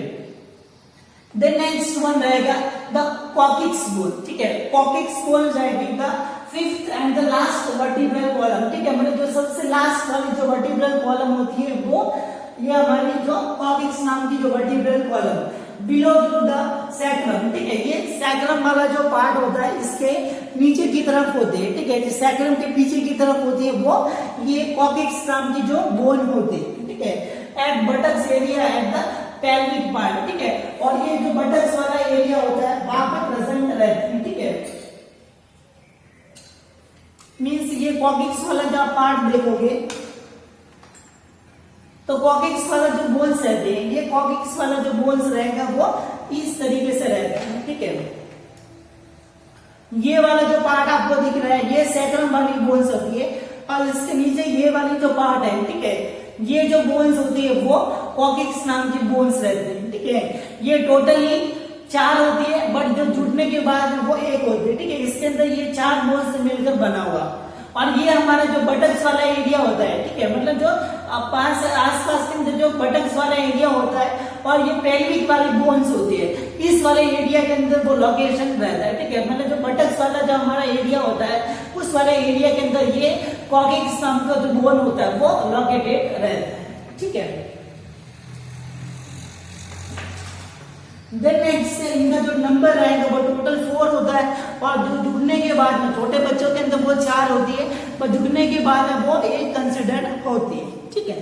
द नेक्स्ट वन रहेगा द कॉकिक्स बोन, ठीक है। कॉकिक्स बोन रहेगी the 5th and the last vertebral column, ठीक है। मतलब जो सबसे लास्ट वाली जो वर्टिब्रल कॉलम होती है वो ये हमारी जो कॉकिक्स नाम की जो vertebral column below to the sacrum, ठीक है। ये सैक्रम वाला जो पार्ट होता है इसके नीचे की तरफ होते हैं, ठीक है। जो सैक्रम के पीछे की तरफ होती है वो ये कॉकिक्स नाम की जो बोन होती है, ठीक है। At buttocks area at the pelvic part, ठीक है। और ये जो बटक्स वाला एरिया होता है वहां पे प्रेजेंट रहती है, ठीक है। मीन्स ये कॉकिक्स वाला जो आप पार्ट देखोगे तो कॉकिक्स वाला जो बोन्स रहते हैं ये कॉकिक्स वाला जो बोन्स रहेगा वो इस तरीके से रहता है, ठीक है। ये वाला जो पार्ट आपको दिख रहा है ये सैक्रम वाली बोन्स होती है और इसके नीचे ये वाली जो पार्ट है, ठीक है, ये जो बोन्स होती है वो कॉकिक्स नाम की बोन्स रहते हैं, ठीक है। ये टोटली 4 होती है बट जो जुड़ने के बाद वो 1 होती है, ठीक है। इसके अंदर ये 4 बोन्स से मिलकर बना हुआ और ये हमारा जो बटक्स वाला एरिया होता है, ठीक है। मतलब जो पास आसपास के अंदर जो बटक्स वाला एरिया होता है और ये पेल्विक वाली बोन्स होती है इस वाले एरिया के अंदर वो लोकेशन रहता है, ठीक है। मतलब जो बटक्स वाला जो हमारा एरिया होता है उस वाले एरिया के अंदर ये कॉकिक्स नाम का जो बोन होता है वो लोकेटेड रहता है, ठीक है। देन नेक्स्ट इनका जो नंबर रहेगा वो टोटल 4 होता है और जो जुड़ने के बाद में छोटे बच्चों के अंदर वो 4 होती है पर जुड़ने के बाद में वो 1 कंसिडर होती है, ठीक है।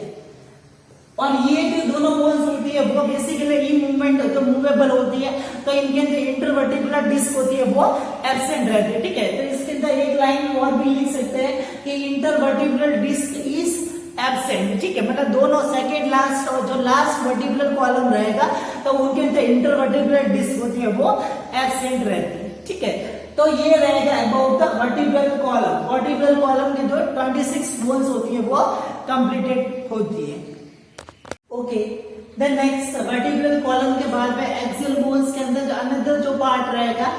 और ये जो दोनों बोन्स होती है वो बेसिकली ई मूवमेंट जो मूवेबल होती है तो इनके अंदर इंटरवर्टिब्रल डिस्क होती है वो एब्सेंट रहती है, ठीक है। तो इसके अंदर एक लाइन और भी लिख सकते हैं कि इंटरवर्टिब्रल डिस्क इज एब्सेंट, ठीक है। मतलब दोनों सेकेंड लास्ट और जो लास्ट वर्टिब्रल कॉलम रहेगा तो उनके अंदर इंटरवर्टिब्रल डिस्क होती है वो एब्सेंट रहती है, ठीक है। तो ये रहेगा about the vertebral column. Vertebral column के जो 26 बोन्स होती है वो कंप्लीटेड होती है, okay. Then next vertebral column के बाद में एक्सियल बोन्स के अंदर अनदर जो पार्ट रहेगा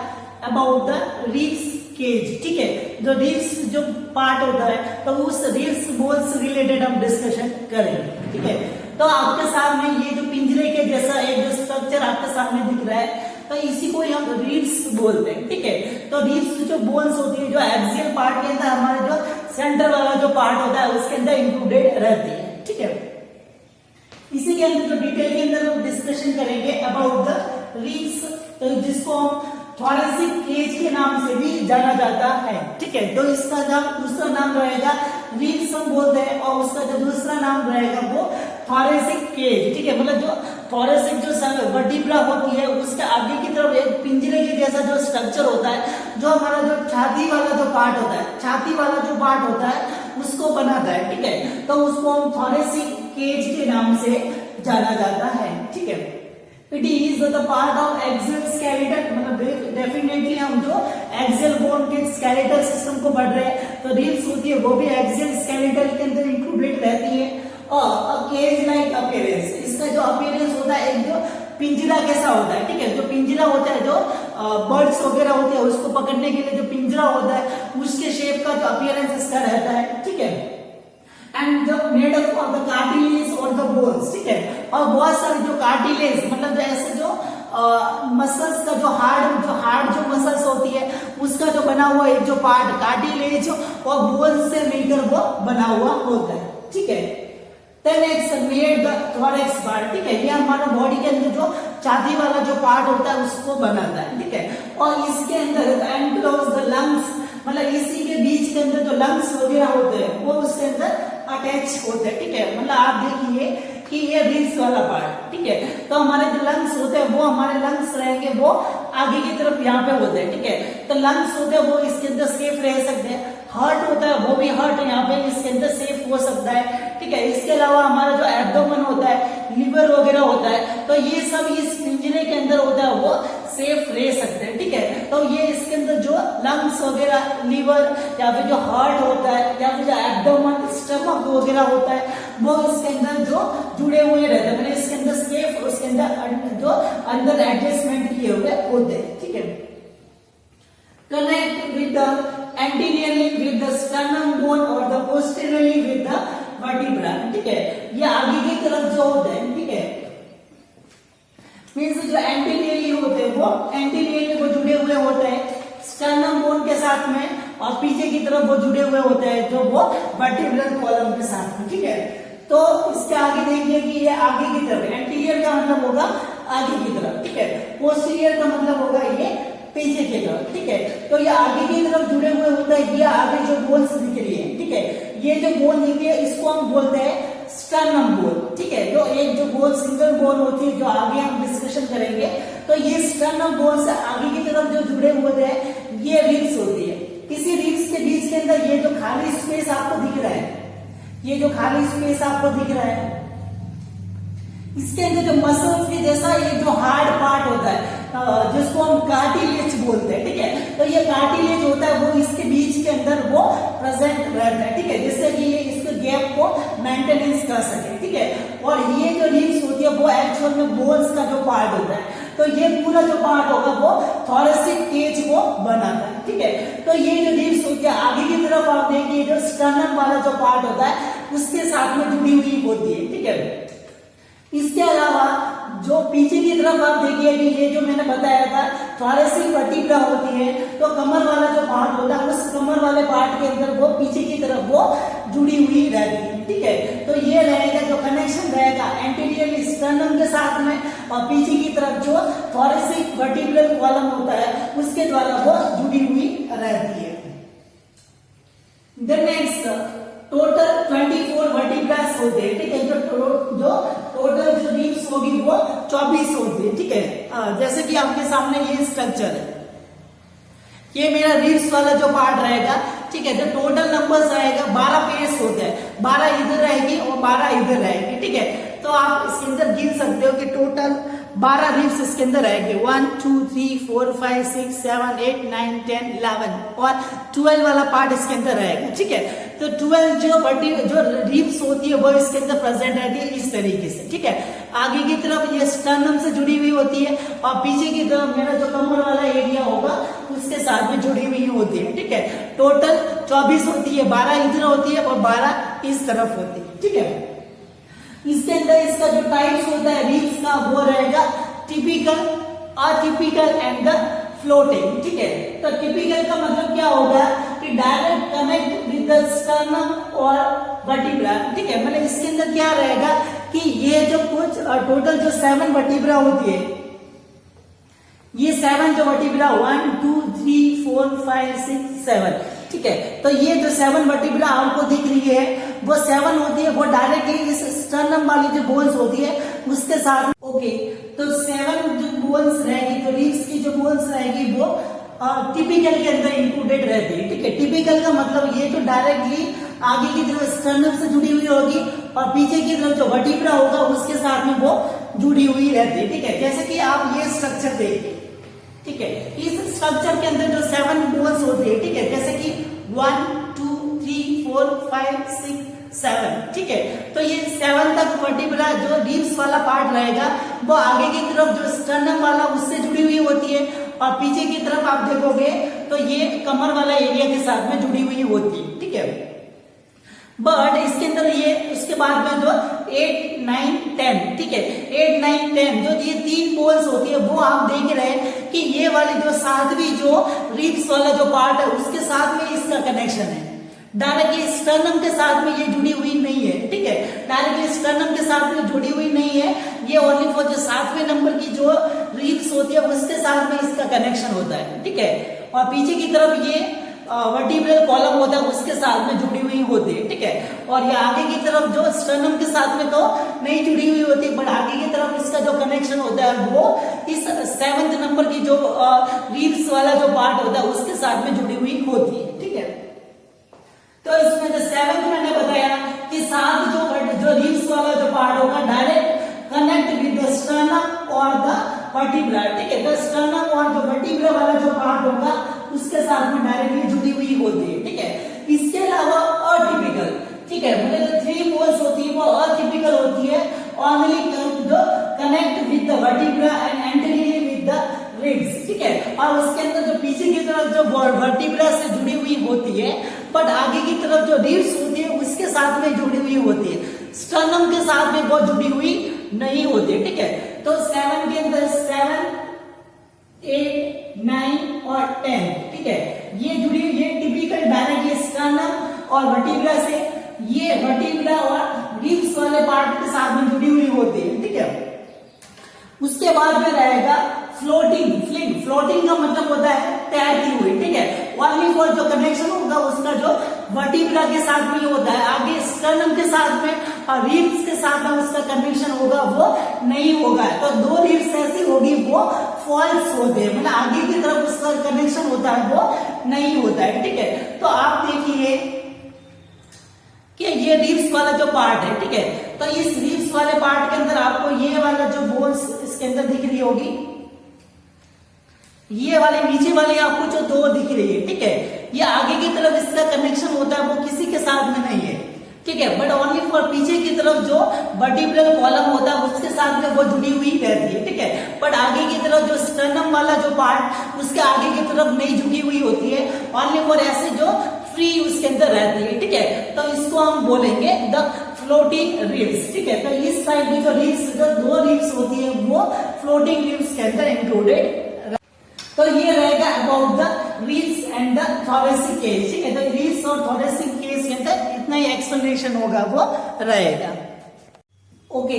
अबाउट द रिब्स केज, ठीक है। जो रिब्स जो पार्ट होता है तो उस रिब्स बोन्स से रिलेटेड हम डिस्कशन करेंगे, ठीक है। तो आपके सामने ये जो पिंजरे के जैसा एक जो स्ट्रक्चर आपके सामने दिख रहा है तो इसी को हम रिब्स बोलते हैं, ठीक है। तो रिब्स जो बोन्स होती है जो एक्सियल पार्ट के अंदर हमारा जो सेंटर वाला जो पार्ट होता है उसके अंदर इंक्लूडेड रहती है, ठीक है। इसी के अंदर जो डिटेल के अंदर हम डिस्कशन करेंगे अबाउट द रिब्स, तो जिसको हम थोरेसिक केज के नाम से भी जाना जाता है, ठीक है। तो इसका जो दूसरा नाम रहेगा रिब्स हम बोलते हैं, और उसका जो दूसरा नाम रहेगा वो थोरेसिक केज, ठीक है। मतलब जो थोरेसिक जो वर्टिब्रा होती है उसके आगे की तरफ एक पिंजरे के जैसा जो स्ट्रक्चर होता है, जो हमारा जो छाती वाला जो पार्ट होता है, छाती वाला जो पार्ट होता है उसको बनाता है, ठीक है। तो उसको हम थोरेसिक केज के नाम से जाना जाता है, ठीक है। It is the part of axial skeletal, मतलब डेफिनेटली हम जो एक्सियल बोन के स्केलेटल सिस्टम को पढ़ रहे हैं, तो रिब्स होती है वो भी एक्सियल स्केलेटल के अंदर इंक्लूडेड रहती है। और केज लाइक अपीयरेंस, इसका जो अपीयरेंस होता है एक जो पिंजरा कैसा होता है, ठीक है। जो पिंजरा होता है, जो बर्ड्स वगैरह होते हैं उसको पकड़ने के लिए जो पिंजरा होता है उसके शेप का जो अपीयरेंस इसका रहता है, ठीक है। एंड जो made up of the cartilage और द बोन्स, ठीक है। और बहुत सारे जो कार्टिलेज मतलब जो ऐसे जो मसल्स का जो हार्ड जो मसल्स होती है उसका जो बना हुआ एक जो पार्ट कार्टिलेज और बोन्स से मिलकर वो बना हुआ होता है, ठीक है। Then it's made the thorax part, ठीक है। ये हमारा बॉडी के अंदर जो छाती वाला जो पार्ट होता है उसको बनाता है, ठीक है। और इसके अंदर एनक्लोज द लंग्स, मतलब इसी के बीच के अंदर जो लंग्स वगैरह होते हैं वो उसके अंदर अटैच होते हैं, ठीक है। मतलब आप देखिए कि ये रिब्स वाला पार्ट, ठीक है। तो हमारे जो लंग्स होते हैं वो हमारे लंग्स रहेंगे वो आगे की तरफ यहाँ पे होते हैं, ठीक है। तो लंग्स होते हैं वो इसके अंदर सेफ रह सकते हैं। हार्ट होता है वो भी हार्ट यहाँ पे इसके अंदर सेफ हो सकता है, ठीक है। इसके अलावा हमारा जो एब्डोमेन होता है, लिवर वगैरह होता है, तो ये सब इस पिंजरे के अंदर होता है वो सेफ रह सकते हैं, ठीक है। तो ये इसके अंदर जो लंग्स वगैरह, लिवर या फिर जो हार्ट होता है या फिर जो एब्डोमेन, स्टमक वगैरह होता है वो इसके अंदर जो जुड़े हुए रहते हैं, मतलब इसके अंदर सेफ, उसके अंदर जो अंदर एडजस्टमेंट किए हुए होते हैं, ठीक है। Connect with the anteriorly with the sternum bone or the posteriorly with the vertebra, ठीक है। ये आगे की तरफ जो होते हैं, ठीक है, मीन्स जो एंटीरियरली होते हैं वो एंटीरियरली वो जुड़े हुए होते हैं स्टर्नम बोन के साथ में, और पीछे की तरफ वो जुड़े हुए होते हैं जो वो वर्टिब्रल कॉलम के साथ में, ठीक है। तो इसके आगे देखिए कि ये आगे की तरफ, एंटीरियर का मतलब होगा आगे की तरफ, ठीक है। पोस्टीरियर का मतलब होगा ये पीछे की तरफ, ठीक है। तो ये आगे की तरफ जुड़े हुए होता है, ये आगे जो बोन्स दिख रही है, ठीक है। ये जो बोन दिख रही है इसको हम बोलते हैं स्टर्नम बोन, ठीक है। जो एक जो बोन सिंगल बोन होती है जो आगे हम डिस्कशन करेंगे, तो ये स्टर्नम बोन से आगे की तरफ जो जुड़े हुए हैं ये रिब्स होती है। इसी रिब्स के बीच के अंदर ये जो खाली स्पेस आपको दिख रहा है, ये जो खाली स्पेस आपको दिख रहा है, इसके अंदर जो मसल्स के जैसा ये जो हार्ड पार्ट होता है जिसको हम कार्टिलेज बोलते हैं, ठीक है। तो ये कार्टिलेज होता है वो इसके बीच के अंदर वो प्रेजेंट रहता है, ठीक है, जिससे कि ये इसके गैप को मेंटेनेंस कर सके, ठीक है। और ये जो रिब्स होती है वो एक्चुअल में बोन्स का जो पार्ट होता है, तो ये पूरा जो पार्ट होगा वो थोरेसिक केज को बनाता है, ठीक है। तो ये जो रिब्स होती है आगे की तरफ आप देखिए जो स्टर्नम वाला जो पार्ट होता है उसके साथ में जुड़ी हुई होती है, ठीक है। इसके अलावा जो पीछे की तरफ आप देखिए कि ये जो मैंने बताया था थोरेसिक वर्टिब्रा होती है, तो कमर वाला जो पार्ट होता है उस कमर वाले पार्ट के अंदर वो पीछे की तरफ वो जुड़ी हुई रहती है, ठीक है। तो ये रहेगा जो कनेक्शन रहेगा एंटीरियर स्टर्नम के साथ में, और पीछे की तरफ जो थोरेसिक वर्टिब्रल कॉलम होता है उसके द्वारा वो जुड़ी हुई रहती है। देन नेक्स्ट टोटल 24 वर्टिब्रास होते हैं, ठीक है। जो टोटल जो रिब्स होगी वो 24 होती है, ठीक है। जैसे कि आपके सामने ये स्ट्रक्चर है, ये मेरा रिब्स वाला जो पार्ट रहेगा, ठीक है। जो टोटल नंबर्स रहेगा 12 पेयर्स होते हैं, 12 इधर रहेगी और 12 इधर रहेगी, ठीक है। तो आप इसके अंदर गिन सकते हो कि टोटल 12 रिब्स इसके अंदर रहेंगे, 1 2 3 4 5 6 7 8 9 10 11 और 12 वाला पार्ट इसके अंदर रहेगा, ठीक है। तो 12 जो रिब्स होती है वो इसके अंदर प्रेजेंट रहती है इस तरीके से, ठीक है। आगे की तरफ ये स्टर्नम से जुड़ी हुई होती है और पीछे की तरफ मेरा जो कमर वाला एरिया होगा उसके साथ में जुड़ी हुई होती है, ठीक है। टोटल 24 होती है, 12 इधर होती है और 12 इस तरफ होती है, ठीक है। इसके अंदर इसका जो टाइप्स होता है रिब्स का वो रहेगा typical, atypical and the floating, ठीक है। तो टिपिकल का मतलब क्या होगा कि direct connect with the sternum और वर्टिब्रा, ठीक है। मतलब इसके अंदर क्या रहेगा कि ये जो कुछ टोटल जो 7 वर्टिब्रा होती है, ये 7 जो वर्टिब्रा 1 2 3 4 5 6 7, ठीक है। तो ये जो 7 वर्टिब्रा आपको दिख रही है वो 7 होती है, वो डायरेक्टली इस स्टर्नम वाली जो बोन्स होती है उसके साथ, ओके। तो 7 जो बोन्स रहेगी, तो रिब्स की जो बोन्स रहेगी वो टिपिकल के अंदर इंक्लूडेड रहती है, ठीक है। टिपिकल का मतलब ये तो डायरेक्टली आगे की तरफ स्टर्नम से जुड़ी हुई होगी और पीछे की तरफ जो वर्टिब्रा होगा उसके साथ में वो जुड़ी हुई रहती है, ठीक है। जैसे कि आप ये स्ट्रक्चर देखिए, ठीक है। इस स्ट्रक्चर के अंदर जो 7 बोन्स होती है, ठीक है, जैसे कि 1 2 3 4 5 6 7, ठीक है। तो ये 7 तक वर्टिब्रा जो रिब्स वाला पार्ट रहेगा वो आगे की तरफ जो स्टर्नम वाला उससे जुड़ी हुई होती है और पीछे की तरफ आप देखोगे तो ये कमर वाला एरिया के साथ में जुड़ी हुई होती है, ठीक है। बट इसके अंदर ये उसके बाद में जो 8 9 10, ठीक है, 8 9 10 जो ये 3 बोन्स होती है वो आप देख रहे हैं कि ये वाली जो 7वीं जो रिब्स वाला जो पार्ट है उसके साथ में इसका कनेक्शन है। डायरेक्टली स्टर्नम के साथ में ये जुड़ी हुई नहीं है, ठीक है। डायरेक्टली स्टर्नम के साथ में जुड़ी हुई नहीं है, ये ओनली फॉर जो 7वें नंबर की जो रिब्स होती है उसके साथ में इसका कनेक्शन होता है, ठीक है। और पीछे की तरफ ये वर्टिब्रल कॉलम होता है उसके साथ में जुड़ी हुई होती है, ठीक है। और ये आगे की तरफ जो स्टर्नम के साथ में तो नहीं जुड़ी हुई होती, बट आगे की तरफ इसका जो कनेक्शन होता है वो इस 7th नंबर की जो रिब्स वाला जो पार्ट होता है उसके साथ में जुड़ी हुई होती है, ठीक है। तो इसमें जो 7th मैंने बताया कि 7 जो रिब्स वाला जो पार्ट होगा direct connect with the sternum और द वर्टिब्रा, ठीक है। तो स्टर्नम और जो वर्टिब्रा वाला जो पार्ट होगा उसके साथ में डायरेक्टली जुड़ी हुई होती है, ठीक है। इसके अलावा अटिपिकल, ठीक है, मतलब जो 3 बोन्स होती है वो अटिपिकल होती है, ओनली जो connect with the vertebra and anteriorly with the ribs, ठीक है। और उसके अंदर जो पीछे की तरफ जो वर्टिब्रा से जुड़ी हुई होती है बट आगे की तरफ जो रिब्स होती है उसके साथ में जुड़ी हुई होती है, स्टर्नम के साथ में वो जुड़ी हुई नहीं होती है, ठीक है। तो 7 के अंदर 7 8 9 और 10, ठीक है, ये जुड़ी हुई, ये टिपिकल डायरेक्टली स्टर्नम और वर्टिब्रा से, ये वर्टिब्रा और रिब्स वाले पार्ट के साथ में जुड़ी हुई होती है, ठीक है। उसके बाद में रहेगा फ्लोटिंग, फ्लिंग। फ्लोटिंग का मतलब होता है तैरती हुई, ठीक है। ओनली फॉर जो कनेक्शन होगा उसका जो वर्टिब्रा के साथ में होता है, आगे स्टर्नम के साथ में और रिब्स के साथ में उसका कनेक्शन होगा वो नहीं होगा। तो 2 रिब्स ऐसी होगी वो फॉल्स होते हैं, मतलब आगे की तरफ उसका कनेक्शन होता है वो नहीं होता है, ठीक है। तो आप देखिए कि ये रिब्स वाला जो पार्ट है, ठीक है, तो इस रिब्स वाले पार्ट के अंदर आपको ये वाला जो बोन्स इसके अंदर दिख रही होगी, ये वाले नीचे वाले आपको जो 2 दिख रही है, ठीक है, ये आगे की तरफ इसका कनेक्शन होता है वो किसी के साथ में नहीं है, ठीक है। बट ओनली फॉर पीछे की तरफ जो वर्टिब्रल कॉलम होता है उसके साथ में वो जुड़ी हुई रहती है, ठीक है। बट आगे की तरफ जो स्टर्नम वाला जो पार्ट उसके आगे की तरफ नहीं झुकी हुई होती है, ओनली फॉर ऐसे जो फ्री उसके अंदर रहती है, ठीक है। तो इसको हम बोलेंगे द फ्लोटिंग रिब्स, ठीक है। तो इस टाइप की जो रिब्स, जो 2 रिब्स होती है वो फ्लोटिंग रिब्स के अंदर इंक्लूडेड। तो ये रहेगा about the ribs and the thoracic cage, ठीक है। तो रिब्स और थोरेसिक केज के अंदर इतना ही एक्सप्लेनेशन होगा वो रहेगा, ओके।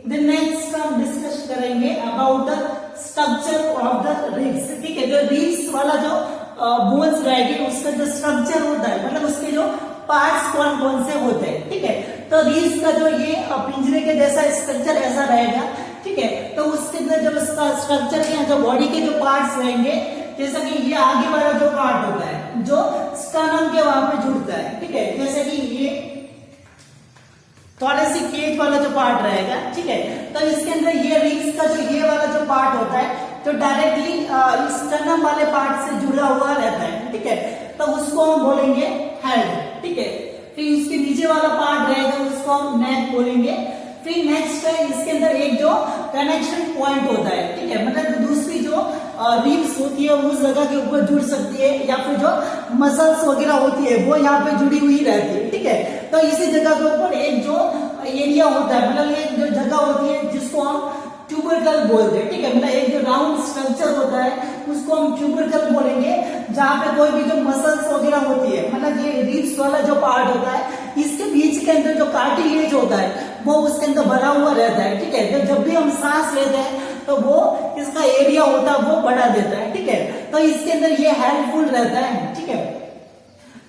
देन नेक्स्ट हम डिस्कस करेंगे about the structure of the ribs, ठीक है। जो रिब्स वाला जो बोन्स रहेगी उसका जो स्ट्रक्चर होता है, मतलब उसके जो पार्ट्स कौन कौन से होते हैं, ठीक है। तो रिब्स का जो ये पिंजरे के जैसा स्ट्रक्चर ऐसा रहेगा, ठीक है। तो उसके अंदर जब इसका स्ट्रक्चर के जो बॉडी के जो पार्ट्स रहेंगे, जैसा कि ये आगे वाला जो पार्ट होता है जो स्टर्नम के वहां पे जुड़ता है, ठीक है, जैसे कि ये थोरेसिक केज वाला जो पार्ट रहेगा, ठीक है। तो इसके अंदर ये रिब्स का जो ये वाला जो पार्ट होता है जो डायरेक्टली स्टर्नम वाले पार्ट से जुड़ा हुआ रहता है, ठीक है। तो उसको हम बोलेंगे हेड, ठीक है। फिर इसके नीचे वाला पार्ट रहेगा उसको हम नेक बोलेंगे। फिर नेक्स्ट है इसके अंदर एक जो कनेक्शन पॉइंट होता है, ठीक है, मतलब दूसरी जो रिब्स होती है उस जगह के ऊपर जुड़ सकती है, या फिर जो मसल्स वगैरह होती है वो यहाँ पे जुड़ी हुई रहती है, ठीक है। तो इसी जगह के ऊपर एक जो एरिया होता है, मतलब एक जो जगह होती है जिसको हम ट्यूबरकल बोलते हैं, ठीक है। मतलब एक जो राउंड स्ट्रक्चर होता है उसको हम ट्यूबरकल बोलेंगे, जहाँ पे कोई भी जो मसल्स वगैरह होती है, मतलब ये रिब्स वाला जो पार्ट होता है, इसके बीच के अंदर जो कार्टिलेज होता है वो उसके अंदर भरा हुआ रहता है, ठीक है। तो जब भी हम सांस लेते हैं तो वो इसका एरिया होता है वो बढ़ा देता है, ठीक है। तो इसके अंदर ये हेल्पफुल रहता है, ठीक है।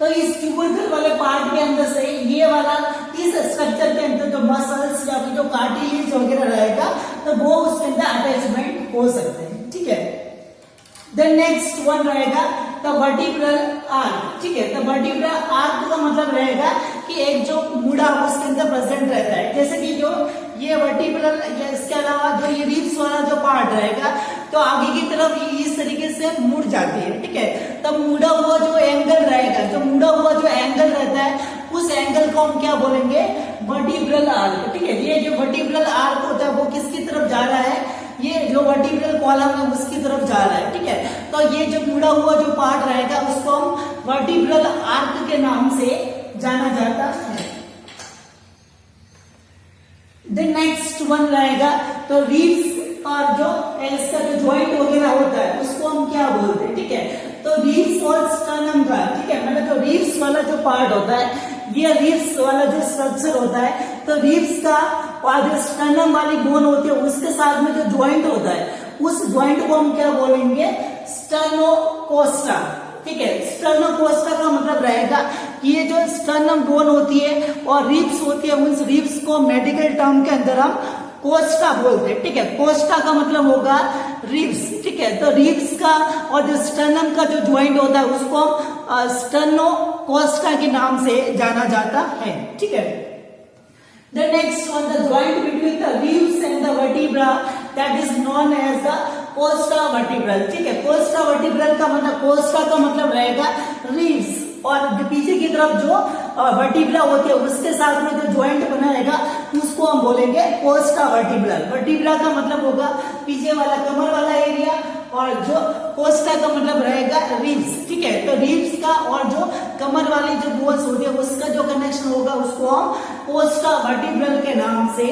तो इस ट्यूबरकल वाले पार्ट के अंदर से ये वाला इस स्ट्रक्चर के अंदर जो मसल्स या फिर जो कार्टिलेज वगैरह रहेगा तो वो उसके अंदर अटैचमेंट हो सकते हैं, ठीक है। देन नेक्स्ट वन रहेगा द वर्टिब्रल आर्क, ठीक है। द वर्टिब्रल आर्क का मतलब रहेगा कि एक जो मुड़ा उसके अंदर प्रेजेंट रहता है, जैसे कि जो ये वर्टिब्रल, इसके अलावा जो ये रिब्स वाला जो पार्ट रहेगा तो आगे की तरफ ये इस तरीके से मुड़ जाती है, ठीक है। तब मुड़ा हुआ जो एंगल रहेगा, जो मुड़ा हुआ जो एंगल रहता है उस एंगल को हम क्या बोलेंगे, वर्टिब्रल आर्क, ठीक है। ये जो वर्टिब्रल आर्क होता है वो किसकी तरफ जा रहा है, ये जो वर्टिब्रल कॉलम है उसकी तरफ जा रहा है, ठीक है। तो ये जो मुड़ा हुआ जो पार्ट रहेगा उसको हम वर्टिब्रल आर्क के नाम से जाना जाता है। देन नेक्स्ट वन रहेगा तो रिब्स और जो इसका जो जॉइंट वगैरह होता है उसको हम क्या बोलते हैं, ठीक है। तो रिब्स और स्टर्नम का, ठीक है, मतलब जो रिब्स वाला जो पार्ट होता है, ये रिब्स वाला जो स्ट्रक्चर होता है, तो रिब्स का और जो स्टर्नम वाली बोन होती है उसके साथ में जो जॉइंट होता है उस जॉइंट को हम क्या बोलेंगे, स्टर्नोकोस्टा, ठीक है। स्टर्नोकोस्टा का मतलब रहेगा कि ये जो स्टर्नम बोन होती है और रिब्स होती है, उन रिब्स को मेडिकल टर्म के अंदर हम कोस्टा बोलते हैं, ठीक है। कोस्टा का मतलब होगा रिब्स, ठीक है। तो रिब्स का और जो स्टर्नम का जो ज्वाइंट होता है उसको हम स्टर्नोकोस्टा के नाम से जाना जाता है, ठीक है। The next one, the joint between the ribs and the vertebra, that is known as the costa vertebral, ठीक है। costa vertebral का मतलब, costa का मतलब रहेगा रिब्स और जो पीछे की तरफ जो वर्टिब्रा होती है उसके साथ में जो ज्वाइंट बना रहेगा उसको हम बोलेंगे कोस्टा वर्टिब्रल। वर्टिब्रा का मतलब होगा पीछे वाला कमर वाला एरिया और जो कोस्टा का मतलब रहेगा रिब्स, ठीक है। तो रिब्स का और जो कमर वाली जो बोन्स होती है उसका जो कनेक्शन होगा उसको हम कोस्टा वर्टिब्रल के नाम से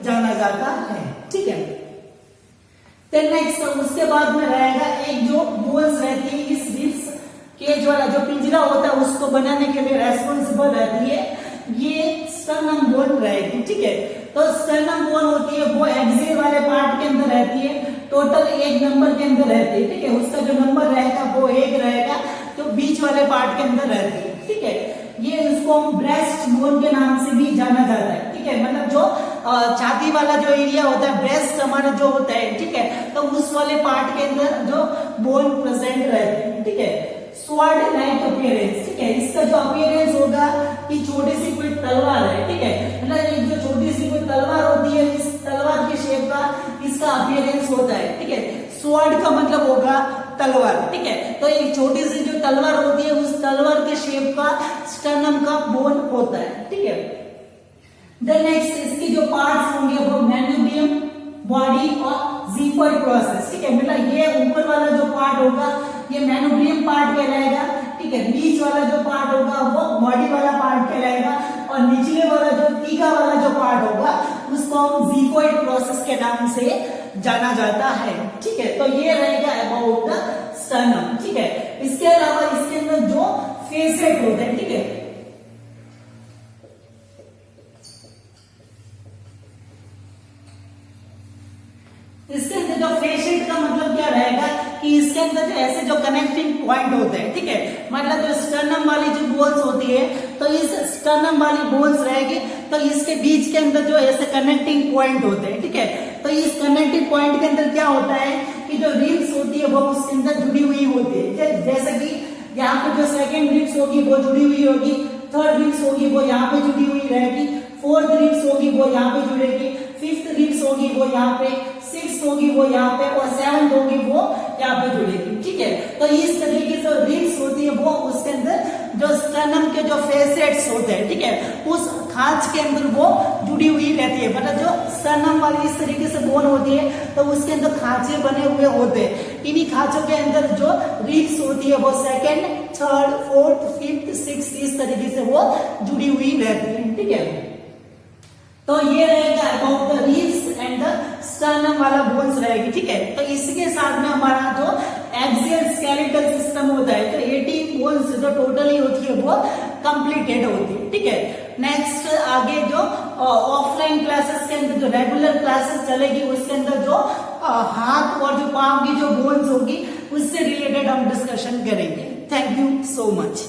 जाना जाता है, ठीक है। देन नेक्स्ट उसके बाद में रहेगा एक जो बोन्स रहती है इस रिब्स केज वाला जो पिंजरा होता है उसको बनाने के लिए रेस्पॉन्सिबल रहती है, ये स्टर्नम बोन रहेगी, ठीक है। तो स्टर्नम बोन होती है वो एक्सिल वाले पार्ट के अंदर रहती है, टोटल 1 नंबर के अंदर रहती है, ठीक है। उसका जो नंबर रहेगा वो 1 रहेगा, तो बीच वाले पार्ट के अंदर रहती है, ठीक है। ये उसको हम ब्रेस्ट बोन के नाम से भी जाना जाता है, ठीक है। मतलब जो छाती वाला जो एरिया होता है, ब्रेस्ट हमारा जो होता है, ठीक है, तो उस वाले पार्ट के अंदर जो बोन प्रेजेंट रहती है, ठीक है। स्वॉर्ड लाइक अपीयरेंस, ठीक है। इसका जो अपीयरेंस होगा कि छोटी सी कोई तलवार है, ठीक है। मतलब एक जो छोटी सी कोई तलवार होती है, इस तलवार के शेप का इसका अपीयरेंस होता है, ठीक है। स्वॉर्ड का मतलब होगा तलवार, ठीक है। तो एक छोटी सी जो तलवार होती है उस तलवार के शेप का स्टर्नम का बोन होता है, ठीक है। देन नेक्स्ट इसकी जो पार्ट्स होंगे वो मैन्यूबियम, बॉडी और जीफॉइड प्रोसेस, ठीक है। मतलब ये ऊपर वाला जो पार्ट होगा ये मैन्यूबियम पार्ट कहलाएगा, ठीक है। बीच वाला जो पार्ट होगा वो बॉडी वाला पार्ट कहलाएगा और निचले वाला जो तीखा वाला जो पार्ट होगा उसको हम जीफॉइड प्रोसेस के नाम से जाना जाता है, ठीक है। तो ये रहेगा अबाउट द स्टर्नम, ठीक है। इसके अलावा इसके अंदर जो फेसेट होते हैं, ठीक है, इसके अंदर जो फेसेट का मतलब क्या रहेगा कि इसके अंदर जो ऐसे जो कनेक्टिंग पॉइंट होते हैं, ठीक है। मतलब जो स्टर्नम वाली जो बोन्स होती है तो इस स्टर्नम वाली बोन्स रहेगी तो इसके बीच के अंदर जो ऐसे कनेक्टिंग पॉइंट होते हैं, ठीक है। तो इस कनेक्टिंग पॉइंट के अंदर क्या होता है कि जो रिब्स होती है वो उसके अंदर जुड़ी हुई होती है, जैसे कि यहाँ पे जो सेकेंड रिब्स होगी वो जुड़ी हुई होगी, थर्ड रिब्स होगी वो यहाँ पे जुड़ी हुई रहेगी, फोर्थ रिब्स होगी वो यहाँ पे जुड़ेगी, फिफ्थ रिब्स होगी वो यहाँ पे, सिक्स्थ होगी वो यहाँ पे और सेवंथ होगी वो यहाँ पे जुड़ेगी, ठीक है। तो इस तरीके से रिब्स होती है वो उसके अंदर जो स्टर्नम के जो फेसेट्स होते हैं, ठीक है, उस खांच के अंदर वो जुड़ी हुई रहती है। मतलब जो स्टर्नम वाली इस तरीके से बोन होती है तो उसके अंदर खांचे बने हुए होते हैं, इन्हीं खांचों के अंदर जो रिब्स होती है वो second, third, fourth, fifth, sixth इस तरीके से वो जुड़ी हुई रहती है, ठीक है। तो ये रहेगा about the ribs and the sternum वाला बोन्स रहेगी, ठीक है। तो इसके साथ में हमारा जो एक्सियल स्केलेटल सिस्टम होता है, तो 18 बोन्स जो टोटली होती है वो कंप्लीटेड होती है, ठीक है। नेक्स्ट आगे जो ऑफलाइन क्लासेस के अंदर जो रेगुलर क्लासेस चलेगी उसके अंदर जो हाथ और जो पाँव की जो बोन्स होगी उससे रिलेटेड हम डिस्कशन करेंगे। Thank you so much.